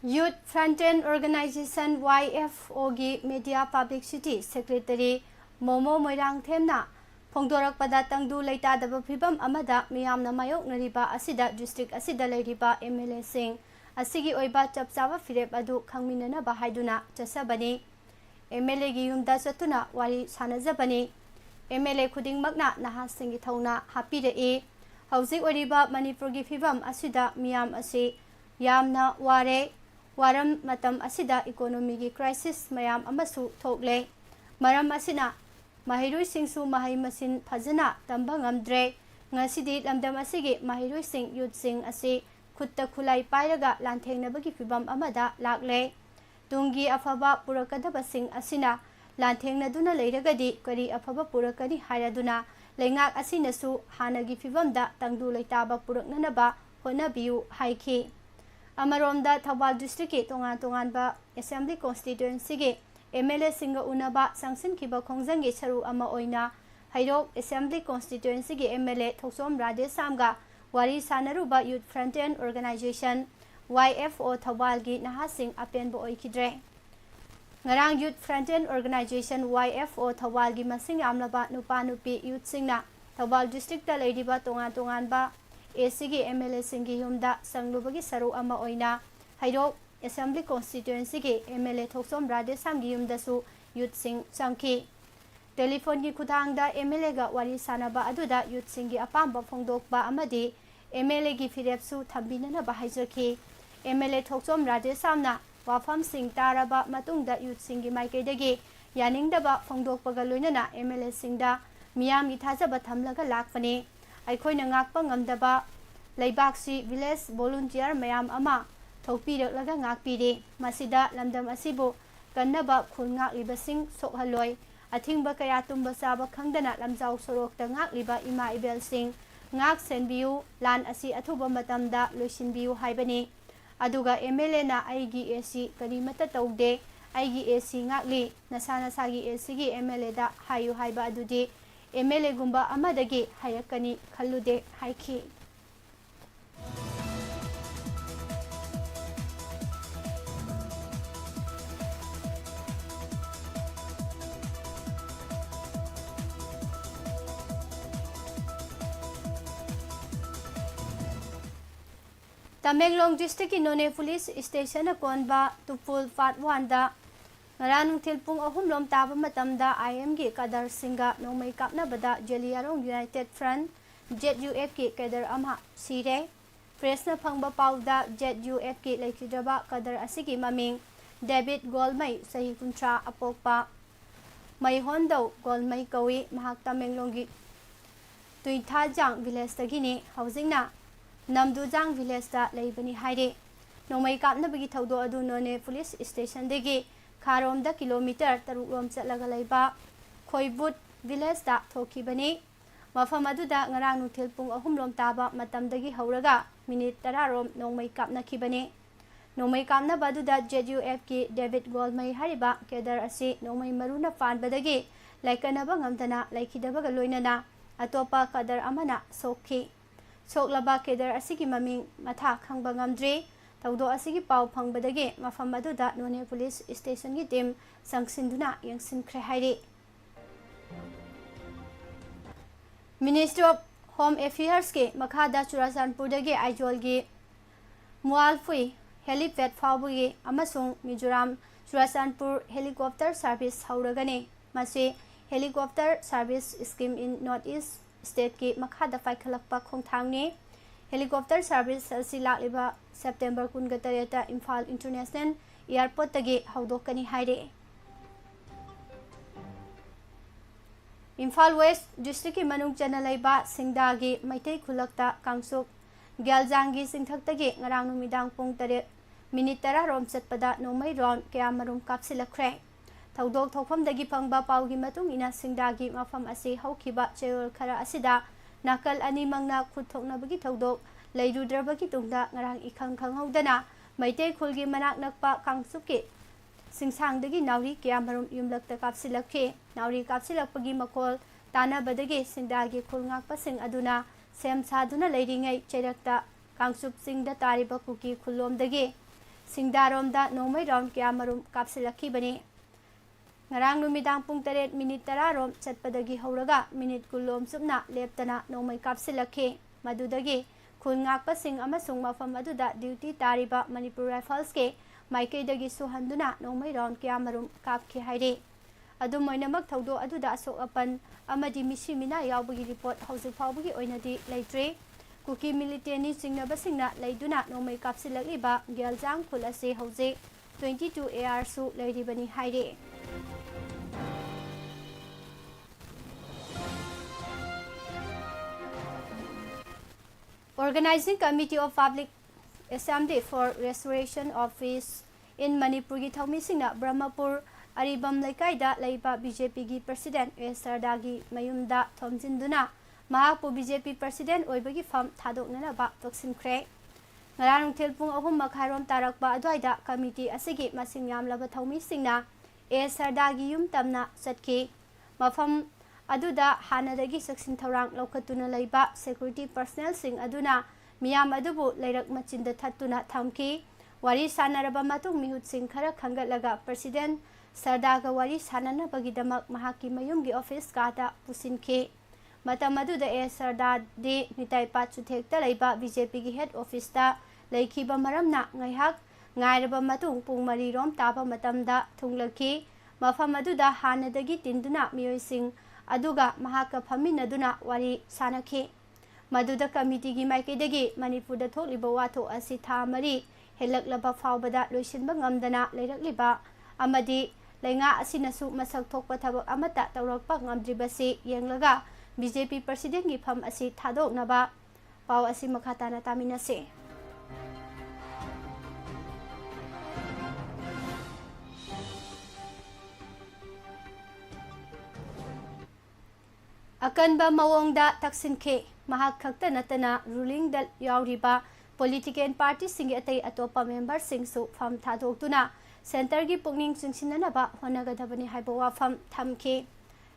यूथ फ्रंटेन ऑर्गेनाइजेशन YFO की मीडिया पब्लिसिटी सेक्रेटरी मोमो मोइरांगथेमना फोंदोरकपदा तंगदु लेतादब फिबम अमदा मियामना मायोकनरिबा असिदा डिस्ट्रिक्ट असिदा लेरिबा MLA सिंह असिगी ओइबा चपचाबा फिरेप अदु खंगमिनना हाइदुना चसबनी MLA की युमदा चतुना वारी सानजबनी MLA खुदिंगमकना नहासिंगी थौना हापिरए हौजिक ओरिबा मणिपुर की फिबम असिदा मियाम असे यामना वारे वारम मतम असिदा इकोनॉमी की क्राइसिस मयाम अमसु थोकले मरम असिना महिरुई सिंसु महै मसिन फजना तंबा ngamdre ngasidi lamdam asigi महिरुई सिंह युथ सिंह असे खुत्ता खुलाई पाइरगा लांथेंगनबगी फिबम अमदा लाक्ले तुंगी अफबा पुरकदबा सिंह असिना लांथेंगनदुना लेरगदी करी अफबा पुरकनी हायरादुना लेंगाक असिनसु हानगी फिबमदा तंगदु लेताबा पुरकननबा होनबियु हाइखी अमरोमदा थौबाल डिस्ट्रिक्ट के तोंगान असेंबली कॉन्स्टिट्यूएंसी के MLA सिंह उनबा संगसिनखिबा खोंजंगी सरू अमा ओइना हैरोक असेंबली कॉन्स्टिट्यूएंसी के MLA थौसोम राधेसामगा वारी सानरुबा youth front organisation YFO Thoubal की नहासिंग अपेनबो ओइखिद्रे ngarang youth front-end organization YFO thawal gi masing amlaba nupa nupi youth singna thawal district ta leidiba tongan ba AC gi MLA singi yumda sanglubagi saru ama oina hairo assembly constituency gi MLA thoksom radesam gi yumda su youth sing samki telephone gi khudang da MLA ga wari sanaba aduda youth sing gi apamba phongdokba amadi MLA gi firep su thambinana ba haijaki MLA thoksom radesamna वाफम सिंह तारबा मतुंगदा youth सिंह की माइकेदगी यानिंगदबा फोंदोकपगा लोइनना MLA सिंहदा मियाम इथाजबा थमलगा लाकपने अखोइना ngakpa ngamdaba leibaksi village volunteer mayam ama thokpiraglaga ngakpire masida lamdam asibu kannaba khulngak libasing sokhaloi athingba kaya tumba saba khangdana lamjau sorokta ngakliba ima ibel sing ngak senbiu lan asi athuba matamda loisinbiu haibani aduga MLA na aigi AC karimata taude aigi AC ngakli nasana sagi AC gi MLA da hayu haiba adudi MLA gumba amadagi hayakani khallude haiki Tamenglong district ki None police station akonba Tupul Part 1 da ngaranung tilpung ahum lom taba matamda IM gi kadar singa nomay kapna bada Jeliarong United Front ZUF ki kadar ama sire presna phangba pauda ZUF ki laikidaba kadar asigi maming David Golmay sahi kuntra apokpa may hondo Golmay kawi mahak Tamenglong gi Tuithajang village tagini housing na Namdujang village da leibani haire nomai kapna bagi thaudo adu None police station degi kharom da kilometer tarulom chatlaga leiba khoibut village da thokibani mafam adu da ngarang nuthil pung ahum lom taba matam dagi hauraga minute 10 rom nomai kapna khibani nomai kapna badu da ZUF ki David Golmay hariba kedar asi nomai maruna fan badagi laikana ba ngamdana laikidaba ga loinana atopa kadar amana sokhi Soklaba kedar asigi maming matha khangba ngamdre tawdo asigi paw phangbadagi mafam aduda None police station gi team sangsinduna yangsinkhre haire Ministry of Home Affairs ke makhada Churachandpur dagi Aizol gi Mualfui helipad fawbugi amasung Mizoram Churachandpur helicopter service hauragane mase helicopter service scheme in Northeast State की मखादा फाइखलकपा खोंथांगने helicopter service असि लालिबा September 19 Imphal international airport तगे हौदोकनी हाइरे Imphal west district की मनुंग चनलैबा सिंगदागी मैतै खुलकता कांगसुक ग्यालजांगी सिंथक्तगे ngarang numidang pung 3 minute 10 rom chatpada nomai round kya marum kapsilakre Tawdok thokpham dagi phangba pawgi matung ina singdagi mafam ase haukiba cheyol khara asida nakal ani mangna khuthokna bagi tawdok leirudrabagi tungda ngarang ikhang khanghaudana maitei khulgi manak nakpa kangsuki singsangdagi nauri kya marum yumlakta kapsilakhe nauri kapsilakpagi makol tana badagi singdagi khulngakpa sing aduna sem saduna leiringai cherakta kangsup singda tariba kuki khulomdagi Singdarom Nomai Round Kyamarum Kapsilakibani. Ngarang numidang pung 8 minute tararom chatpadagi hauraga minute kulom subna leptana nomai kapsilakhe madudagi khun ngakpa sing amasung mafam aduda duty tariba Manipur Rifles ke maikaidagi suhanduna nomai round kyamarum kapkhe haire adum moinamak thaudo aduda asok apan amadi misi mina yaubagi report hauju phawbagi oinadi leitre kuki military singnaba singna leiduna nomai kapsilakliba gyaljang khul ase hauje 22 AR su leiribani haire. Organizing Committee of Public Assembly for Restoration of Peace in Manipur gi thawmi singna Brahmapur Aribam Laikaida Laiba BJP gi President S. Sardagi Mayumda Thomjinduna Mahakpu BJP President Oibagi Fam Thadoknana ba Toksinkhre Ngarang Thilpung Ahum Makharom Tarakba Adwaida Committee Asigi Masing Yamlaba thawmi singna S. Sardagi Yum Tamna Satki Mafam Aduda Hanadagi Saksin Thorang Lokatuna Laiba Security Personnel Sing Aduna Miyam Adubu Lairak Machinda Tatuna Thamki Wari Sanaraba Matung Mihut Sing Khara Khangatlaga President Sardaga Wari Sanana Bagidamak Mahaki Mayumgi Office Kata Pusinke Matam Aduda Sarda De Mitai Pachuthekta Laiba BJP gi Head Office Ta Laikhiba Maramna Ngaihak Ngairaba Matung Pung Mari Rom Taba Matamda Thunglaki Mafam Aduda Hanadagi Tinduna Miyoi Sing Aduga Mahaka Paminaduna Wari Sanake Maduda Committee gi Maikaidagi Manipur da thokliba wato asi tha mari helaklaba fawbada loisinba ngamdana leirakliba amadi lenga asinasu masak thokpa thabak amata tawrakpa ngamdribasi yenglaga BJP President gi pham asi thadoknaba paw asi makhatana taminase. Akanba mawongda taksinke mahak khakta natana ruling dal yauriba political party singi atai atopa member singsu fam thadoktuna center gi pungning chingsinanaba honagadabani haiba wafam thamke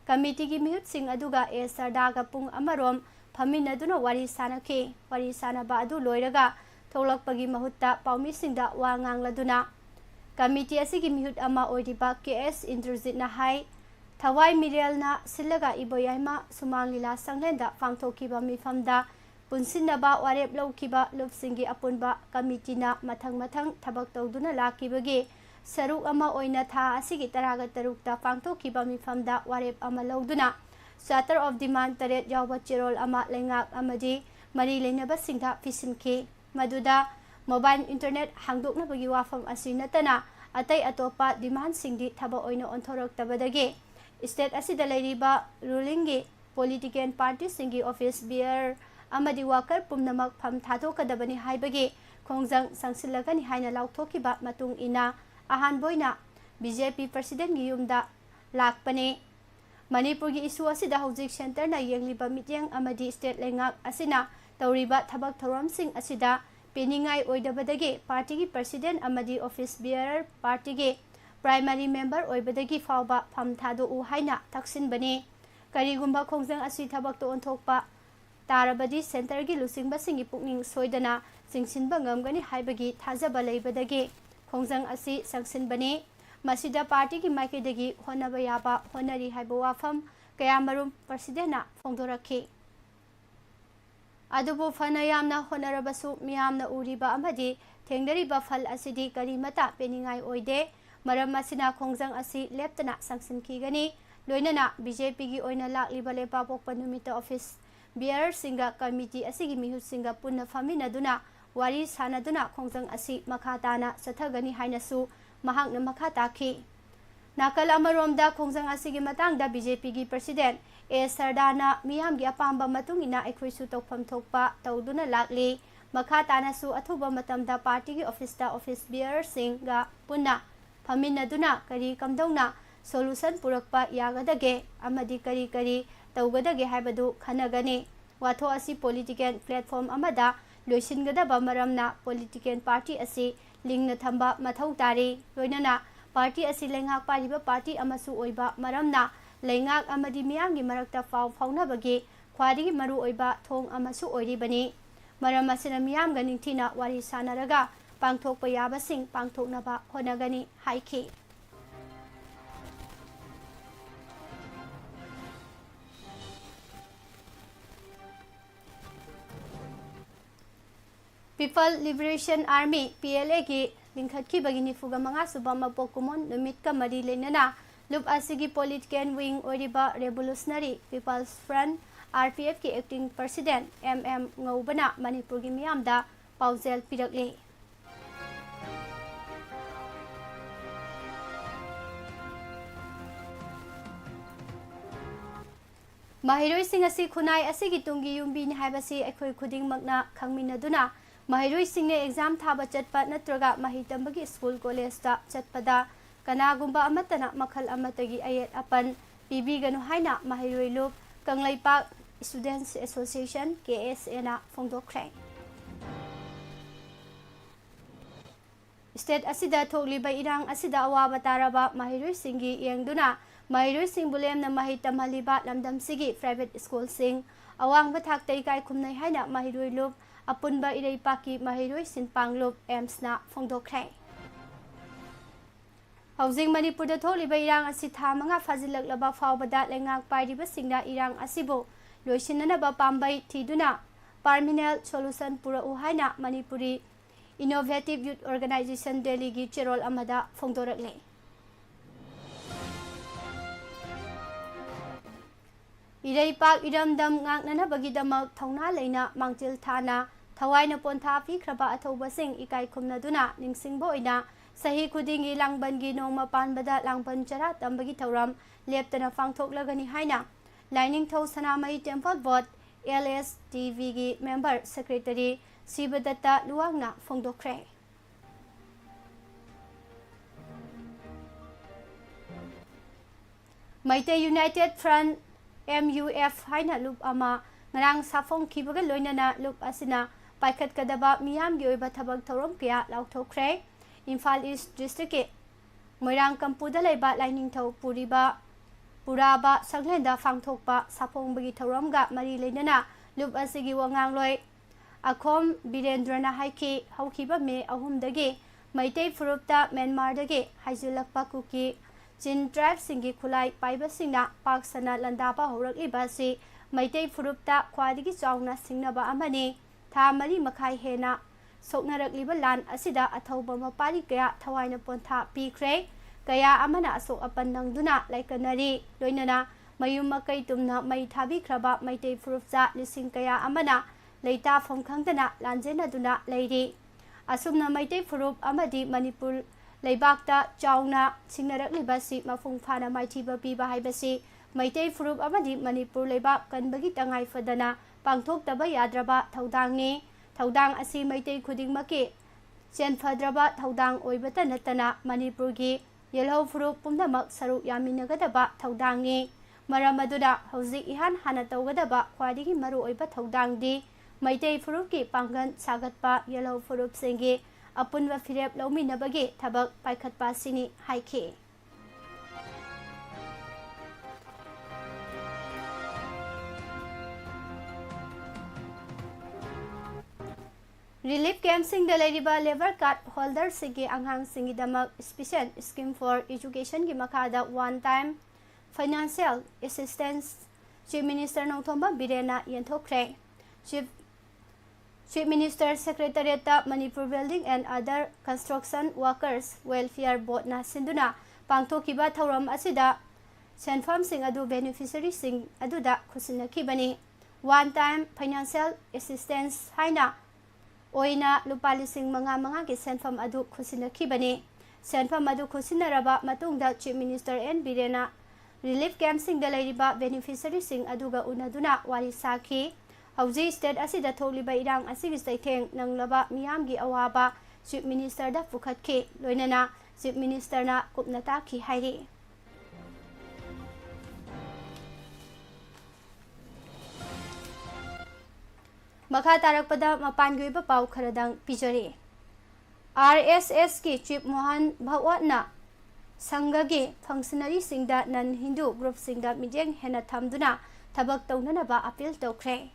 committee gi mihut sing aduga Sardaga pung amarom phaminaduna wari sanake wari sanaba adu loiraga tholakpagi mahutta paumi singda wa ngangladuna committee asigi mihut ama oidiba KS Indrajit na hai Thawai Mirialna Silaga Iboyaima Sumang Lila Sanglenda Pangthokiba Mifamda Punsinaba Warep Laukiba Lupsingi Apunba Committee na Mathang Thabak Tawduna Lakibagi Saruk ama oina tha asigi taraga tarukta pangthokiba mifamda warep ama lauduna Charter of Demand Taret Yawba Chirol ama lengak amadi mari lenaba singda fisinke maduda mobile internet hangdoknabagi wafam asinatana atai atopa demand singdi thaba oina onthorok tabadagi State asida leiriba ruling gi political party singi office bear amadi worker pumnamak pham thadokadabani haibagi khongjang sangsilagani haina lauthokiba matung ina ahan boina BJP President gi yumda lakpane Manipur gi issue asida hojik center na yengliba mityang amadi state lengak asina tawriba thabak thoram sing asida peningai oidabadagi party gi president amadi office bearer party gi primary member oibadagi fawba pham thado u haina taksin bane karigumba khongjang asi thabak to onthokpa tarabadi center gi lusingba singi pukning soidana singsinba ngamgani haibagi thajaba leibadagi khongjang asi sangsin bane masida party gi maikidagi honaba yaba honari haiba wafam kayamarum presidentna phongdorakhi adubu fana yamna honarabasu miyamna uriba amadi thengdariba phal asidi karimata peningai oide maram masina khongjang asi leptana sangsin khigani loinana BJP gi oina lakliba lepa pokpa numita office bearer singa committee asigi mihut singa punna faminaduna wari sanaduna khongjang asi makhatana sathagani hainasu mahakna makhataki nakal amaromda khongjang asigi matangda BJP gi president Sardana miyam gi apamba matungina ekhoisu tokpham thokpa tawduna lakli makhatana su athuba matamda party gi office bearer singa punna Paminaduna kari kamdongna solution purakpa yagadage amadi kari tawgadage haibadu khanagani watho asi political platform amada loisingadaba maramna political party asi lingna thamba mathau tari loinana party asi lengak pariba party amasu oiba maramna lengak amadi miyamgi marakta faunabagi khwadi maru oiba thong amasu oiribani maram asina miyamga ningthina wari sanaraga पांगथोकपा याबसिंग पांगथोकनबा होनगनी हाइखी। People liberation army PLA की लिंखत्खिबगी 95 सुबा मपोक कुमोन नुमितका मरी लेनना लुप असिगी पॉलिटिकल विंग ओरिबा रेवोल्यूशनरी पीपल्स फ्रंट RPF की एक्टिंग प्रेसिडेंट MM ngौबना मणिपुर की मियामदा पाउजेल पिरकले। महिरोइसिंग असि खुनाई असिगी तुंगी युम्बीनि हाइबसि अखोय खुदिंगमकना खंगमिनदुना महिरोइसिंगने एग्जाम थाबा चटपा नत्रगा महि तंबगी स्कूल कॉलेजदा चटपदा कनागुंबा अमतना मखल अमतगी अयेत अपन पीबीगनु हाइना महिरोइ लुप कंगलैपाक स्टूडेंट्स एसोसिएशन KSA ना फोंदोखरे। स्टेट असिदा थोकलिबा इरांग असिदा अवाबा ताराबा महिरोइसिंगी येंगदुना महिरोइसिंग बुलेमना महि तमहलिबा लमदमसिगी प्राइवेट स्कूल सिंग अवांगबा थाकतै इकाय खुमनै हाइना महिरोइ लुप अपुनबा इरैपाकी महिरोइ सिनपांगलुप एम्स ना फोंदोखरे। हौजिंग मणिपुरदा थोकलिबा इरांग असि था मंगा फाजिलकलबा फावबदा लेंगाक पाइरिबा सिंगना इरांग असिबो लोइसिननबा पाम्बै थिदुना पार्मिनेल सोल्यूशन पुरउ हाइना Manipuri innovative youth organisation Delhi की चेरोल अमदा फोंदोरकले। इरैपाक इरमदम ngangnanabagidamag thongna leina mangtil thana thawaina pontha pikraba athobasing ikai khumnaduna ningsingbo oina sahi khudingi langbangi nongma panbada langban chara tambagi thauram leptana phangthoklagani haina Lining Thau Sanamai Temple Board LSTV gi member secretary Sibadatta Luangna Phongdokre. Maite United Front MUF haina loop ama ngarang safong kibaga loinana loop asina paikat kadaba miyam gi oiba thabak thorom kya lauthokre. Imphal East District Moirang Kampuda laiba Lining Thau Puraba Sanglenda Fangthokpa Sapong bagi thoramga mari leinana loop asigi wangang loi akhom Birendrana haiki haukiba me ahumdagi Maite Furupta Myanmar dagi haijulakpa kuki Chin tribe singi khulai paiba singna paksana landaba horakliba si Maite Furupta khwadigi chawna singnaba amani tha mari makhai hena soknarakliba lan asida athauba mapari kaya thawaina pontha pikre kaya amana asok apan nangduna laikanari loinana mayum makai tumna mai thabi khraba Maite Furupta lising kaya amana leita phomkhangdana lanjena duna leiri asumna Maite Furup amadi Manipur Leibakta Chawna Singnaraklibasi Mafung Phana Maithiba Piba Haibasi Maite Furup amadi Manipur Leibak Kanbagi Tangai Fadana Pangthoktaba Yadraba Thaudangni Thaudang asi Maite Khudingmaki Chenfadraba Thaudang Oibata Natana Manipur gi Yellow Furup Pumnamak Saruk Yaminagadaba Thaudangni Maramaduna Hauzik Ihan Hana Taugadaba Khwadigi Maru Oiba Thaudangdi Maite Furup ki Pangan Sagatpa Yellow Furup Singi Apunwa Firep Lauminabagi Tabak Paikatpa Sini Haiki. Relief Camp Sing the Ladiba Lever Card Holder Sigi Anghang Singi Damak Special Scheme for Education ki Makada One Time Financial Assistance Chief Minister Nongthomba Birena Yenthokre Chief Minister Secretariat Manipur Building and Other Construction Workers Welfare Board na sinduna pangthokiba thauram asida senfam sing adu beneficiary sing aduda khusinakibani one time financial assistance haina oina lupa lising manga ki senfam adu khusinakibani senfam adu khusinaraba matungda Chief Minister N Birena Relief Camp sing dalairiba beneficiary sing aduga unaduna wari saki Hauji state asida tholiba irang asigi saitheng nanglaba miyamgi awaba Chief Minister da pukhatki loinana Chief Minister na kupnata ki hairi Makha tarakpada mapangi ba pau kharadang pijari RSS ki Chief Mohan Bhawatna Sangagi functionary singda non Hindu group singda mijeng hena thamduna thabak tawnana ba appeal tokre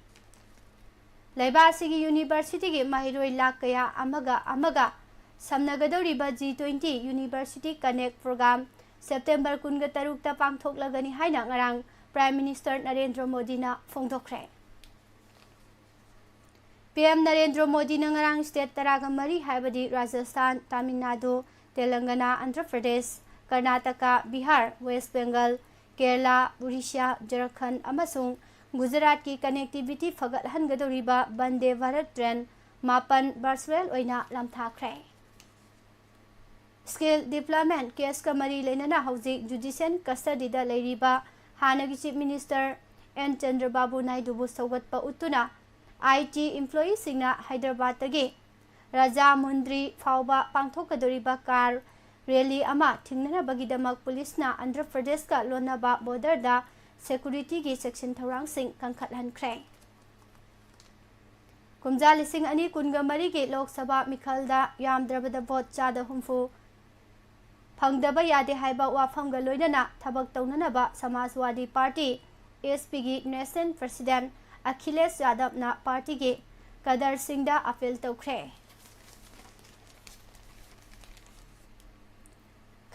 Laibasigi University ki mahiroi lakaya amaga samnagadoriba G20 University Connect program September 13 ta pangthoklagani haina ngarang Prime Minister Narendra Modi na phongdokre. PM Narendra Modi na ngarang state taraga mari haibadi Rajasthan, Tamil Nadu, Telangana, Andhra Pradesh, Karnataka, Bihar, West Bengal, Kerala, Odisha, Jharkhand amasung Gujarat ki connectivity fagathangadoriba Vande Bharat train mapan virtual oina lamthakre. Skill deployment case ka mari lenana hauzik judicial custody da leiriba hanagi Chief Minister N Chandrababu Naidu bu saugatpa utuna IT employee singna Hyderabad tagi Raja Mundri fauba pangthokadoriba car rally ama thingnana bagidamak police na Andhra Pradesh ka lonaba border da security gi section thorang sing kangkhathan khre. Kumja lising ani kunga mari gi Lok Sabha mikhalda yamdrabada vote chada humfu phangdaba yade haiba wafamga loinana thabak taunanaba Samajwadi Party ASP gi National President Akhilesh Yadav na party gi Kadar Singh da appeal tawkhre.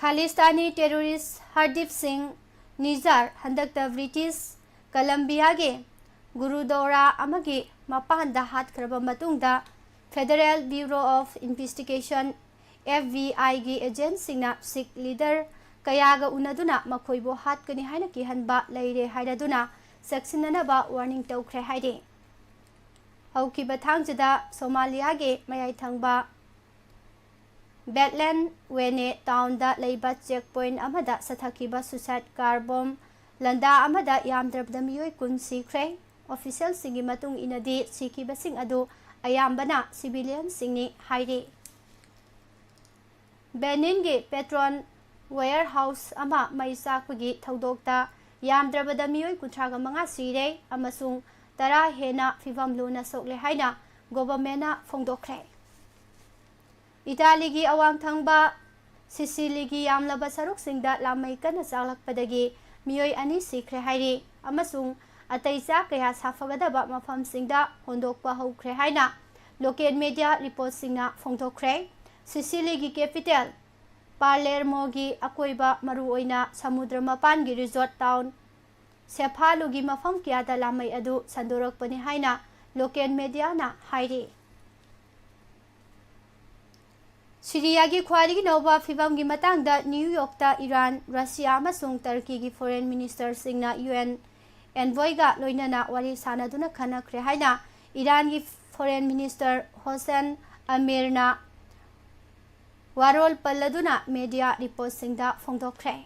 Khalistani terrorist Hardeep Singh Nizar handakta British Columbia ge Gurudwara amagi mapanda hatkraba matungda Federal Bureau of Investigation FBI gi agent singna Sikh leader kayaga unaduna makhoibo hatkani haina kihanba leire hairaduna saksinanaba warning tawkhre haide. Haukiba thangjada Somalia ge mayai thangba Badland Wene town da leiba checkpoint amada sathakiba suicide car bomb landa amada yamdrabda miyoi kun sikre. Official singi matung inadi sikiba sing adu ayambana civilian singni haide. Benin ge Petron warehouse ama maisa kugi thaudokta yamdrabada miyoi kuntraga manga sire amasung tara hena fivam luna sokle haina governmenta phongdokre. Italy gi awang thangba Sicily gi yamlaba saruk singda lamai kana salakpadagi miyoi ani sikre hairi amasung ataisa kaya safagadaba mafam singda hondokpa hokre haina local media report singna phongdokre. Sicily gi capital Palermo gi akoiba maru oina samudra mapan gi resort town Cefalu gi mafam kiyada lamai adu sandorakpani haina local media na hairi. Syria gi khwari gi nova fivam gi matangda New York ta Iran, Russia amasung Turkey gi foreign minister singna UN envoy ga loinana wari sanaduna khanakre haina Iran gi foreign minister Hossein Amirna warol palladuna media report singda phongdokre.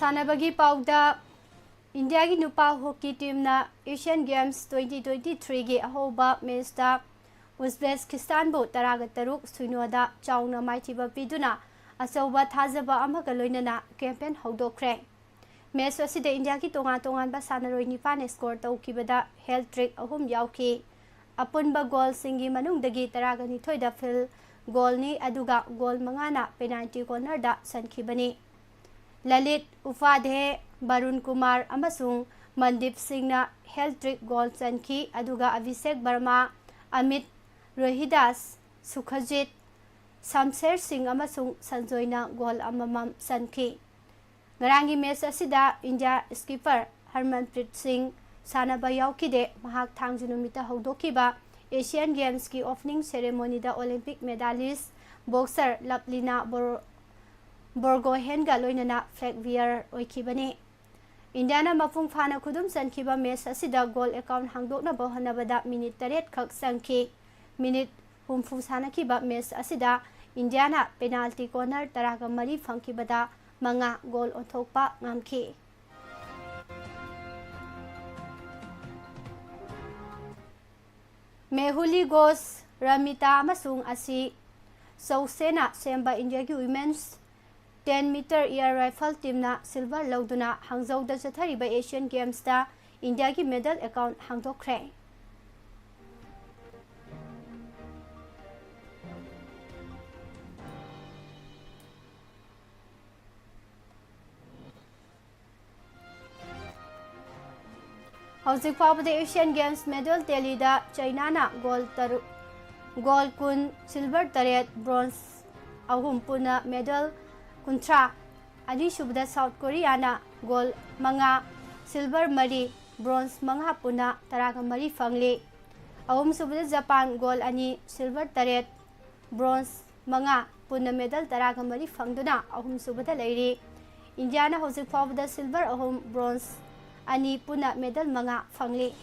Sanabagi pauda India gi nupa hockey team na Asian Games 2023 gi ahoba match da Uzbekistan bo taraga taruk suinoda chauna maithiba piduna achauba thajaba amaga loinana campaign hodokre. Match asida India gi tongan ba sanaroi nipan score tawkibada health trick ahum yauki apunba goal singi manungdagi taraga ni thoida fil goal ni aduga goal mangana penalty corner da sankibani. Lalit Upadhyay, Barun Kumar amasung Mandip Singhna hat-trick goal chanki aduga Abhishek Verma, Amit Rohidas, Sukhajit, Samser Singh amasung Sanjoyna goal amamam chanki. Ngarangi match asida India skipper Harmanpreet Singh sanaba yaukide mahak thangju numita haudokiba Asian Games ki opening ceremony da Olympic medalist boxer Laplina Borgohain ga loinana flag bearer oikibani. Indiana mapung phana khudum sankiba match asida goal account hangdokna bohanabada minute 8 khak sangki. Minute humfu sanakiba match asida Indiana penalty corner taraga mari phangkibada manga goal onthokpa ngamki. Mehuli Ghosh Ramita amasung asi Sausena semba India ki women's 10 meter air rifle team na silver lauduna Hangzhou da chathariba Asian Games da India ki medal account hangdokre. Hauzik fawbada Asian Games medal tally da China na gold kun silver 8 bronze ahum puna medal kuntra ani shubda South Korea na gold manga silver mari bronze manga puna taraga mari fangli ahum subda Japan gold ani silver 8 bronze manga puna medal taraga mari fangduna ahum subda leiri. India na hauzik fawbada silver ahum bronze ani puna medal manga fangli.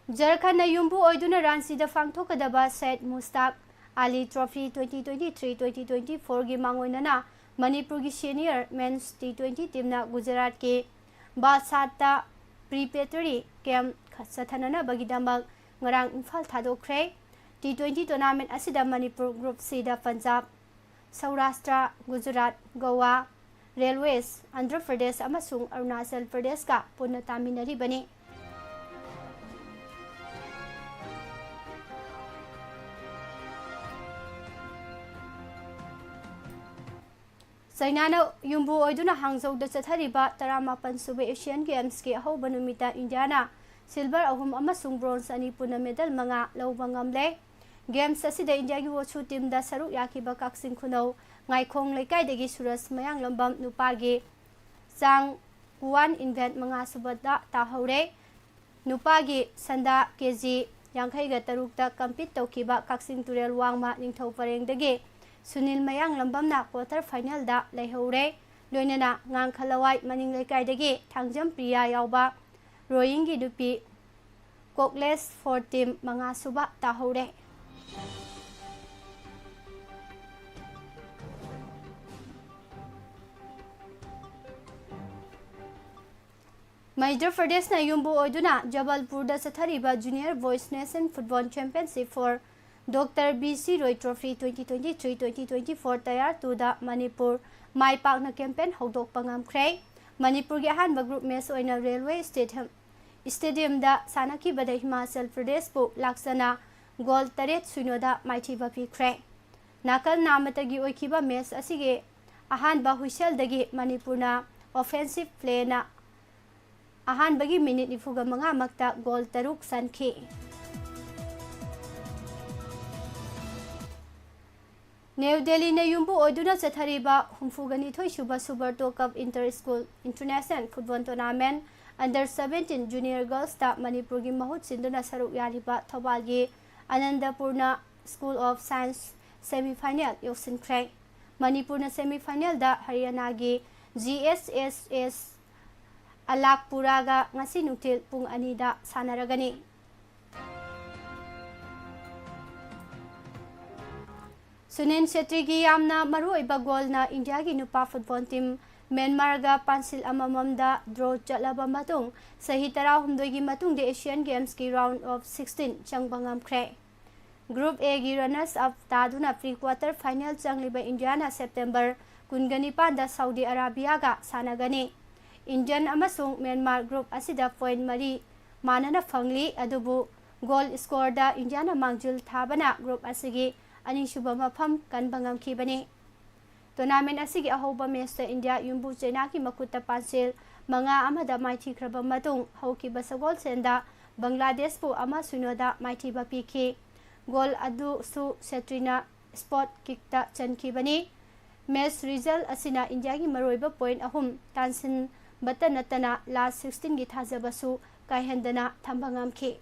Jharkhand na yumbu oiduna Ranchi da fangthokadaba Syed Mushtaq Ali Trophy 2023-2024 gi mangoinana Manipur gi senior men's T20 team na Gujarat ke Basata preparatory camp khathathanana bagidamak ngarang Imphal thadokre. T20 tournament asida Manipur group C da Punjab, Saurashtra, Gujarat, Goa, Railways, Andhra Pradesh amasung Arunachal Pradesh ka punna taminaribani. China na yumbu oiduna Hangzhou da chathariba 18 suba Asian Games ki ahoba numita India na silver ahum amasung bronze ani punna medal manga lauba ngamle. Games asida India gi wochu team da saruk yakiba kaksing khunau ngaikhong leikai degi Suraj Mayang Lambam nupagi Chang Kuan invent manga subada tahore nupagi sanda kg yankhai ga taruk ta compete tawkiba kaksing turel wangma ningthau pareng degi Sunil Mayang Lambam na quarter final da leihore loinana ngang khalawai maning leikai degi Thangjam Priya yauba rowing gi dupi Kokles for team manga suba tahore. Madhya Pradesh na yumbu oiduna Jabalpur da chathariba Junior Boys Nation Football Championship for Dr. B.C. Roy Trophy 2023-2024 tayar tu da Manipur mai pakna campaign hodok pangamkre. Manipur gi ahanba group match oina Railway Stadium da sanaki bada Himachal Pradesh pu laksana goal 8-0 da maithiba pikre. Nakal namatagi oikiba match asige ahanba huisel dagi Manipurna offensive play na ahanbagi minute nifuga manga makta goal 3 sanki. New Delhi na yumbu oiduna chathariba humfugani thoi suba Super Cup Inter-School International Football Tournament Under 17 Junior Girls ta Manipur gi mahut sinduna saruk yariba Thobal gi Anandapurna School of Science semi-final yoksinkhre. Manipur na semi-final da Haryana gi GSSS Alakpura ga ngasi nutil pung anida sanaragani. Sunin Shetty gi yamna maruoiba goal na India gi nupa football team Myanmar ga pansil amamam da draw chatlaba matung sahi 13 gi matung de Asian Games ki round of 16 changbangam khre. Group A gi runners up taduna pre-quarter final changliba India na September 19 da Saudi Arabia ga sanagani. Indian amasung Myanmar group asida point mari manana fangli adubu goal score da India na mangjul thabana group asigi ani shubha mafam kanbangam khibani. Tournament असिगी अहोबा match India युम्बु China की मकुता पांसेल मंगा अमदा माइथीख्रबा मतुंग हौकिबा सगोल सेंदा बांग्लादेश पु अमा सुनोदा माइथीबा पीखी गोल अदु सु सेट्रिना spot किकता चनखिबनी match result असिना India की मरोइबा पॉइंट अहुम तानसिन बता नतना लास्ट 16 की थाजबसु कायहंदना थंबंगामखी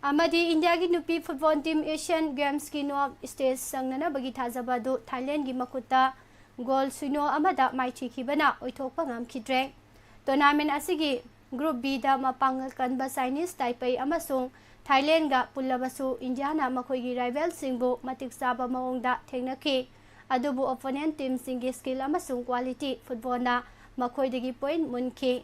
अमदी इंडिया की नुपी फुटबॉल टीम एशियन गेम्स की नॉक स्टेज संगना बगी थाजबदु थाईलैंड की मकुता गोल सुनो अमदा माइथीखिबना ओइथोकपा ngamkhidre टूर्नामेंट असिगी ग्रुप बी दा मपांगल कनबा चाइनीज ताइपेई अमसुंग थाईलैंड गा पुल्लबसु इंडिया ना मखोइगी राइवल सिंगबु मतिक साबा मओंगदा थेंगनखि अदुबु ओपोनेंट टीम सिंगी स्किल अमसुंग क्वालिटी फुटबॉल ना मखोइदगी पॉइंट मुनखि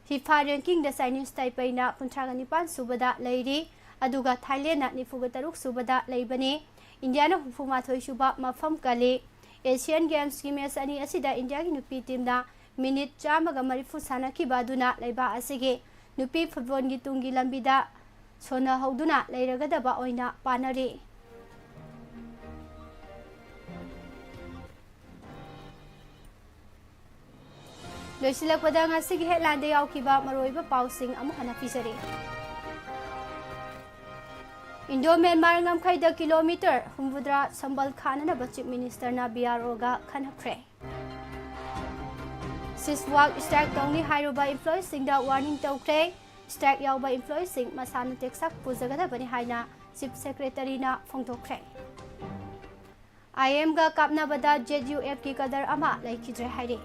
फीफा रैंकिंग दा चाइनीज ताइपेई ना 39 सुबदा लैरी अदुगा थाईलैंड ना 43 सुबदा लैबनी इंडिया ना 34 सुबा मफम कले एशियन गेम्स की मैच अनि असिदा इंडिया की नुपी टीम ना मिनिट 140 सानाखिबा दुना लैबा असिगे नुपी फुटबॉल की तुंगी लंबिदा सोना हौदुना लैरगदबा ओइना पानरे लोइसिलकपदा ngasiगी हेडलाइन दे यावखिबा मरोइबा पाउसिंग अमु हना पिजरे इंडो म्यांमार ngamkhaida किलोमीटर हुमबुद्रा संबल खाना चीफ मिनिस्टर ना बीआरओ खनख्रे सिसवाक स्ट्राइक तौनी हाइरुबा एम्प्लॉयज सिंगदा वार्निंग तौख्रे स्ट्राइक यावबा एम्प्लॉयज सिंग मसाना टेक्साक पुजगदबनी हाइना चीफ सेक्रेटरी ना फोंदोख्रे आईएम गा कापनाबदा जेडयूएफ की कदर अमा लैखिद्रे हाइरे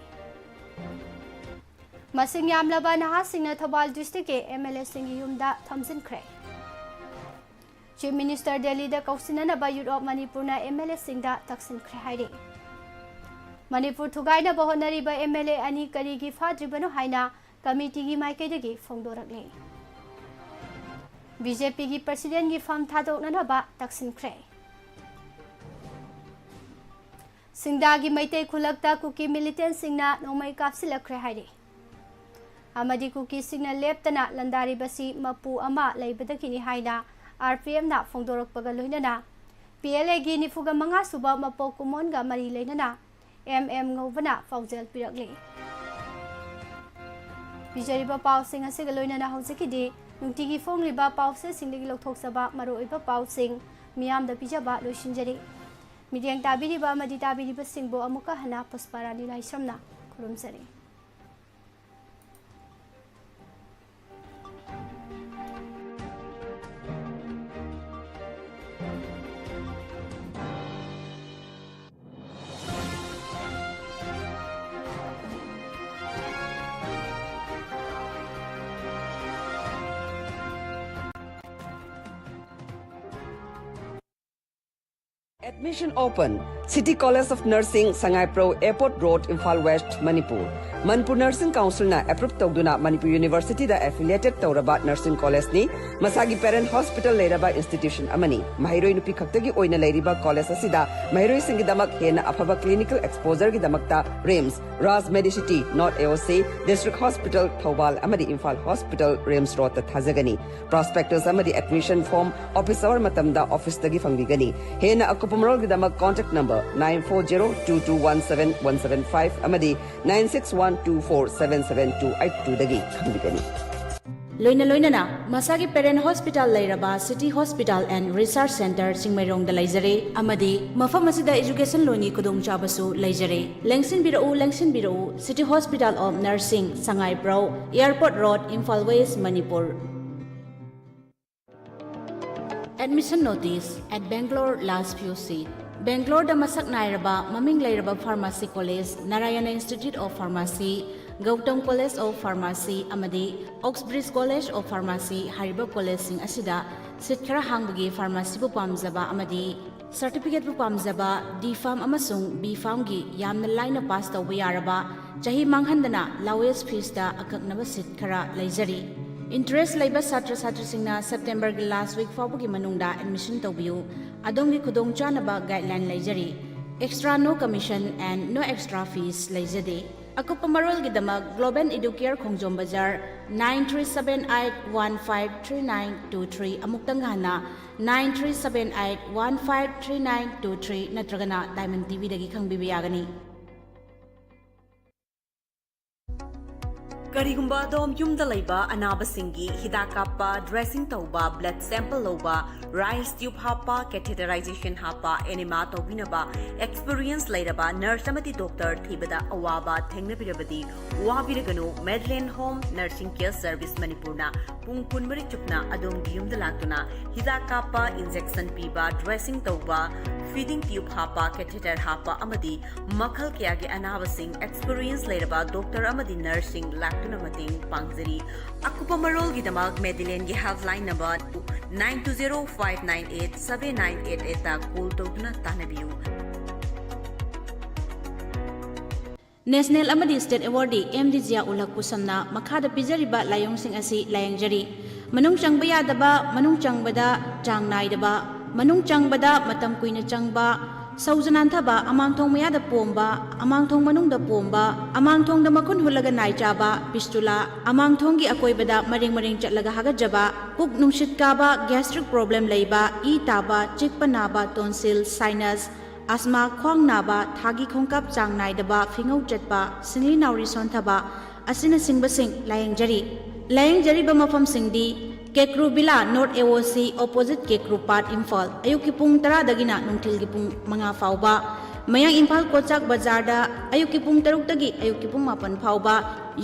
मसिंग यामलबा नहासिंगना थौबाल डिस्ट्रिक्ट के एमएलए सिंग युमदा थमजिनख्रे चीफ मिनिस्टर दिल्ली दा कौसिननबा यूथ ऑफ मणिपुर ना एमएलए सिंगदा तक्सिनख्रे हाइरे मणिपुर थुगाइना बहोनरिबा एमएलए अनि करिगी फाद्रिबनो हाइना कमिटी की माइकेदगी फोंदोरकले बीजेपी की प्रेसिडेंट की फम थादोकनबा तक्सिनख्रे सिंगदा की मैते खुलकता कुकी मिलिटेंट सिंगना नोमै कापसिलख्रे हाइरे अमदी कुकी सिंगना लेप्तना लंदारिबसी मपु अमा लैबदगिनी हाइना आरपीएम ना फोंदोरकपगा लोइनना पीएलए की 95 सुबा मपो कुमोनगा मरी लेनना एमएम ngौबना फाउजेल पिरकले बिजरिबा पाउसिंग असिगा लोइनना हौजिकिदि नुंतिगी फोंग्लिबा पाउसे सिंगदगी लौथोकसबा मरोइबा पाउसिंग मियामदा पिजबा लोइसिनजरि मिडियंग ताबिरिबा मदि ताबिरिबा सिंगबो अमुका हना Pushparani लाइसमना खुरुमजरि
Admission open. City College of Nursing, Sangai Pro, Airport Road, Imphal West, Manipur. Manipur Nursing Council na approve tawduna Manipur University da affiliated tawraba Nursing College ni masagi parent hospital leiraba institution amani. Mahiroi nupi khaktagi oina leiriba college asida mahiroi singi damak hena afaba clinical exposure gi damakta RIMS, Raz Medicity, North AOC, District Hospital, Thobal amadi Imphal Hospital, RIMS Road ta thajagani. Prospectus amadi admission form office hour matamda office tagi fangbigani. Hena akupumrol gi damak contact number 9402217175 amadi 9612477282 dagi khambigani.
लोइना मसागी parent hospital लेरबा city hospital and research centre सिंगमैरोंग दा लेजरे अमदी मफम असिदा education Loni कुदोंग चाबसु लेजरे लेंगसिन बिरो city hospital of nursing Sangai Prou airport road Imphal west Manipur admission notice at Bangalore last few seat Bangalore दा मसक नायरबा ममिंग लेरबा pharmacy college Narayan institute of pharmacy Gautam college of pharmacy अमदी ऑक्सब्रिज कॉलेज ऑफ फार्मेसी हरिबा कॉलेज सिंग असिदा सीट खरा हांगबगी फार्मेसी बु पामजबा अमदी सर्टिफिकेट बु पामजबा डी फार्म अमसुंग बी फार्म गी यामना लाइन पास तौबा यारबा चाही मांगहंदना लावेस्ट फीस दा अककनबा सीट खरा लेजरी इंटरेस्ट लेबा छात्र छात्रीसिंगना सेप्टेम्बर की लास्ट वीक फाउबगी मनुंगदा एडमिशन तौबियु अदोंगी खुदोंग चानबा गाइडलाइन लेजरी extra no commission and no extra fees leijade akupa marol gidamak Global Educare Khongjom Bazar 9378153923 amuktang hana 9378153923 natragana Diamond TV dagi khangbibiyagani
Karigumba adom yumda laiba anabasingi hida kappa dressing tauba blood sample loba rice tube hapa catheterization hapa enema tobinaba experience lairaba nurse amati doctor thibada awaba thengnabirabadi wabiraganu Medland Home Nursing Care Service Manipurna pung kunmari chupna adom yumda latuna hida kappa injection piba dressing tauba feeding tube hapa catheter hapa amadi makhal kya ge anabasing experience lairaba doctor amadi nursing mating pangzari akupa marol gidamak Medland gi helpline number 9205987988 ta call tawduna tanabiu
National amadi State Awardee MDGA ulak pusamna makhada pijariba layong sing asi layangjari manung changba yadaba manung changbada chang naidaba manung changbada matam kuina changba Saujanathaba amangthong mayada pomba amangthong manungda pomba amangthong da makun hulaga nai chaba pistula amangthong gi akoibada maring chatlaga hagajaba puk nungshit kaba gastric problem leiba e taba chikpa naba tonsil sinus asthma khwang naba thagi khongkap chang nai daba fingau chatpa singli nauri sonthaba asina singbasing layangjari ba mafam singdi Kekrubila North AOC opposite Kekru Part Imphal ayuki pung 10 dagina nungthil gi pung 5 fauba mayang Imphal Kochak Bazar da ayuki pung 6 dagi ayuki pung 9 fauba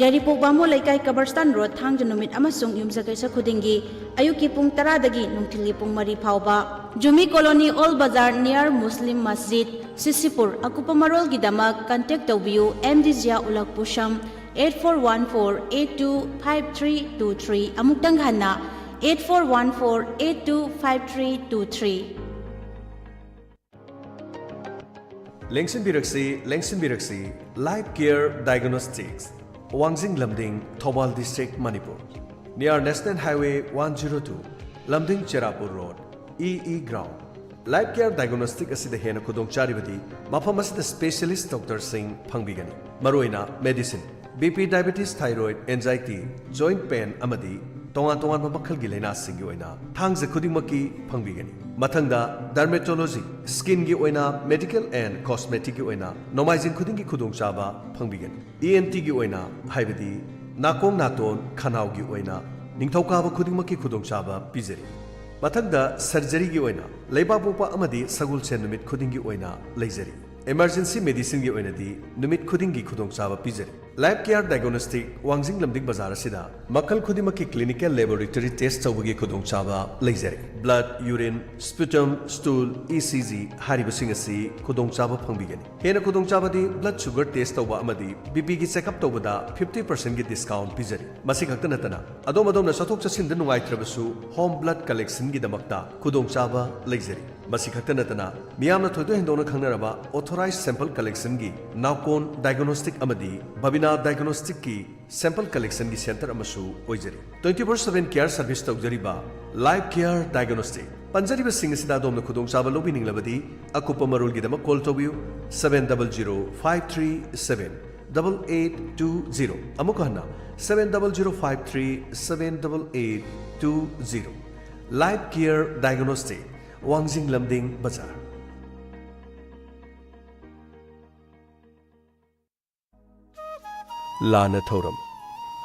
Yaripok Bamo Laikai Kabarstan Road Thangja numit amasung yumjakaisa khudingi ayuki pung 10 dagi nungthil gi pung 3 fauba Jumi Colony Old Bazar near Muslim Masjid Sisipur akupa marol gi damak contact tawbiu MDGA ulak pusham 8414825323 amuktang hana 8414825323
Lengsin Biraksi Life Care Diagnostics Wangjing Lamding Thobal District Manipur near National Highway 102 Lamding Cherapur Road EE Ground Life Care Diagnostic asida hena khudong charibadi mafam asida specialist doctor sing phangbigani maroina medicine BP diabetes thyroid anxiety joint pain amadi tongan mabakhal gi laina sing gi oina thangje khudingmaki phangbigani mathangda dermatology skin gi oina medical and cosmetic gi oina nomaijin khuding gi khudong chaba phangbigani ENT gi oina haibadi nakong naton khanau gi oina ningthauka ba khudingmaki khudong chaba pijeri mathangda surgery gi oina leiba popa amadi sagul chen numit khuding gi oina leijeri emergency medicine gi oina di numit khuding gi khudong chaba pijeri Life Care Diagnostic Wangjing Lamding Bazar asida makal khudimaki clinical laboratory test tawbagi khudong chaba leijari blood urine sputum stool ECG haribasing asi khudong chaba phangbigani hena khudong chaba di blood sugar test tawba amadi BP gi checkup tawbada 50% gi discount pijari masi khakta natana adom na sathok chasin da nungai trabasu home blood collection gi damakta khudong chaba leijari masi khakta natana miyamna thoido hendona khangnaraba authorized sample collection gi Naukon Diagnostic amadi Babina Diagnostic ki sample collection gi center amasu oijari 24/7 care service tawjariba Life Care Diagnostic panjariba sing sida domna khudong chaba lobi ninglabadi akupa marul gi dama call tobiu 7005378820 amukana 7005378820 Life Care Diagnostic Wangjing Lamding Bazar Lana Thoram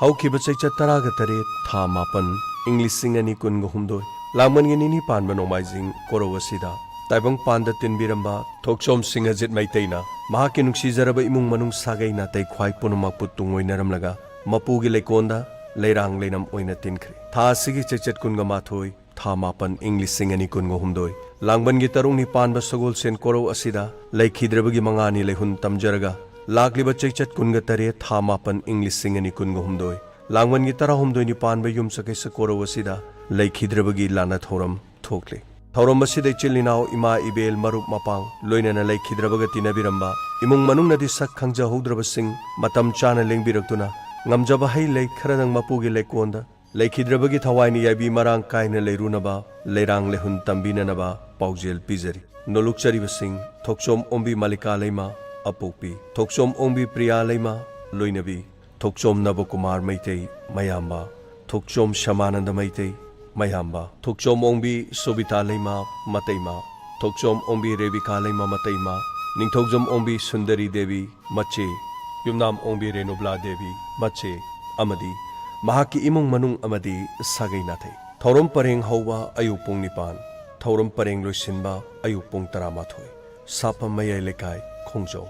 Haukiba Chaicha Taraga Tare Tha Mapan English Singani Kunga Humdoi Laman Nini Pan Manomizing Korowasida Taibang Panda Tinbiramba Tokchom Singazit Maitaina Mahakinuk Sizaraba Imung Manung Sagaina Tai Kwai Punumak Putungoi Naramlaga Mapugi Lekonda Leirang Lenam Oina Tinkri Tha Sigi Chachat Kunga Mathoi Tha Mapan English Singani Kunga Humdoi Langban Gitarung Ni Pan Basagol Sen Koro Asida Laikhidrabagi Mangani Lehun Tamjaraga Lagliba Chachat Kunga Tare Tha Mapan English Singani Kunga Humdoi Langban Gitara Humdoi Ni Pan Bayum Sakai Sakoro Asida Laikhidrabagi Lana Thoram Thokle Thoram Asida Chilinao Ima Ibel Marup Mapang Loinana Laikhidrabaga Tinabiramba Imung Manung Nadi Sak Khangja Hudraba Singh Matam Chana Lengbirakuna Ngamjaba Hai Lake Kharanang Mapugi Lekonda Laikhidrabagi Thawaini Yabi Marang Kaina Leirunaba Leirang Lehun Tambinanaba Paujel Pizari Nolukchari Singh Thokchom Ombi Malika Leima Apopi Thokchom Ombi Priya Leima Loinabi Thokchom Nabokumar Maitei Mayamba Thokchom Shamananda Maitei Mayamba Thokchom Ombi Sobita Leima Mateima Thokchom Ombi Rebika Leima Mateima Ningthokjom Ombi Sundari Devi Mache Yumnam Ombi Renobla Devi Mache Amadi Mahaki Imung Manung Amadi Sagai Nathei Thorom Pareng Hawa Ayupung Nipan Thorom Pareng Lusinba Ayupung Taramathoi Sapa Mayai Lekai Khongjo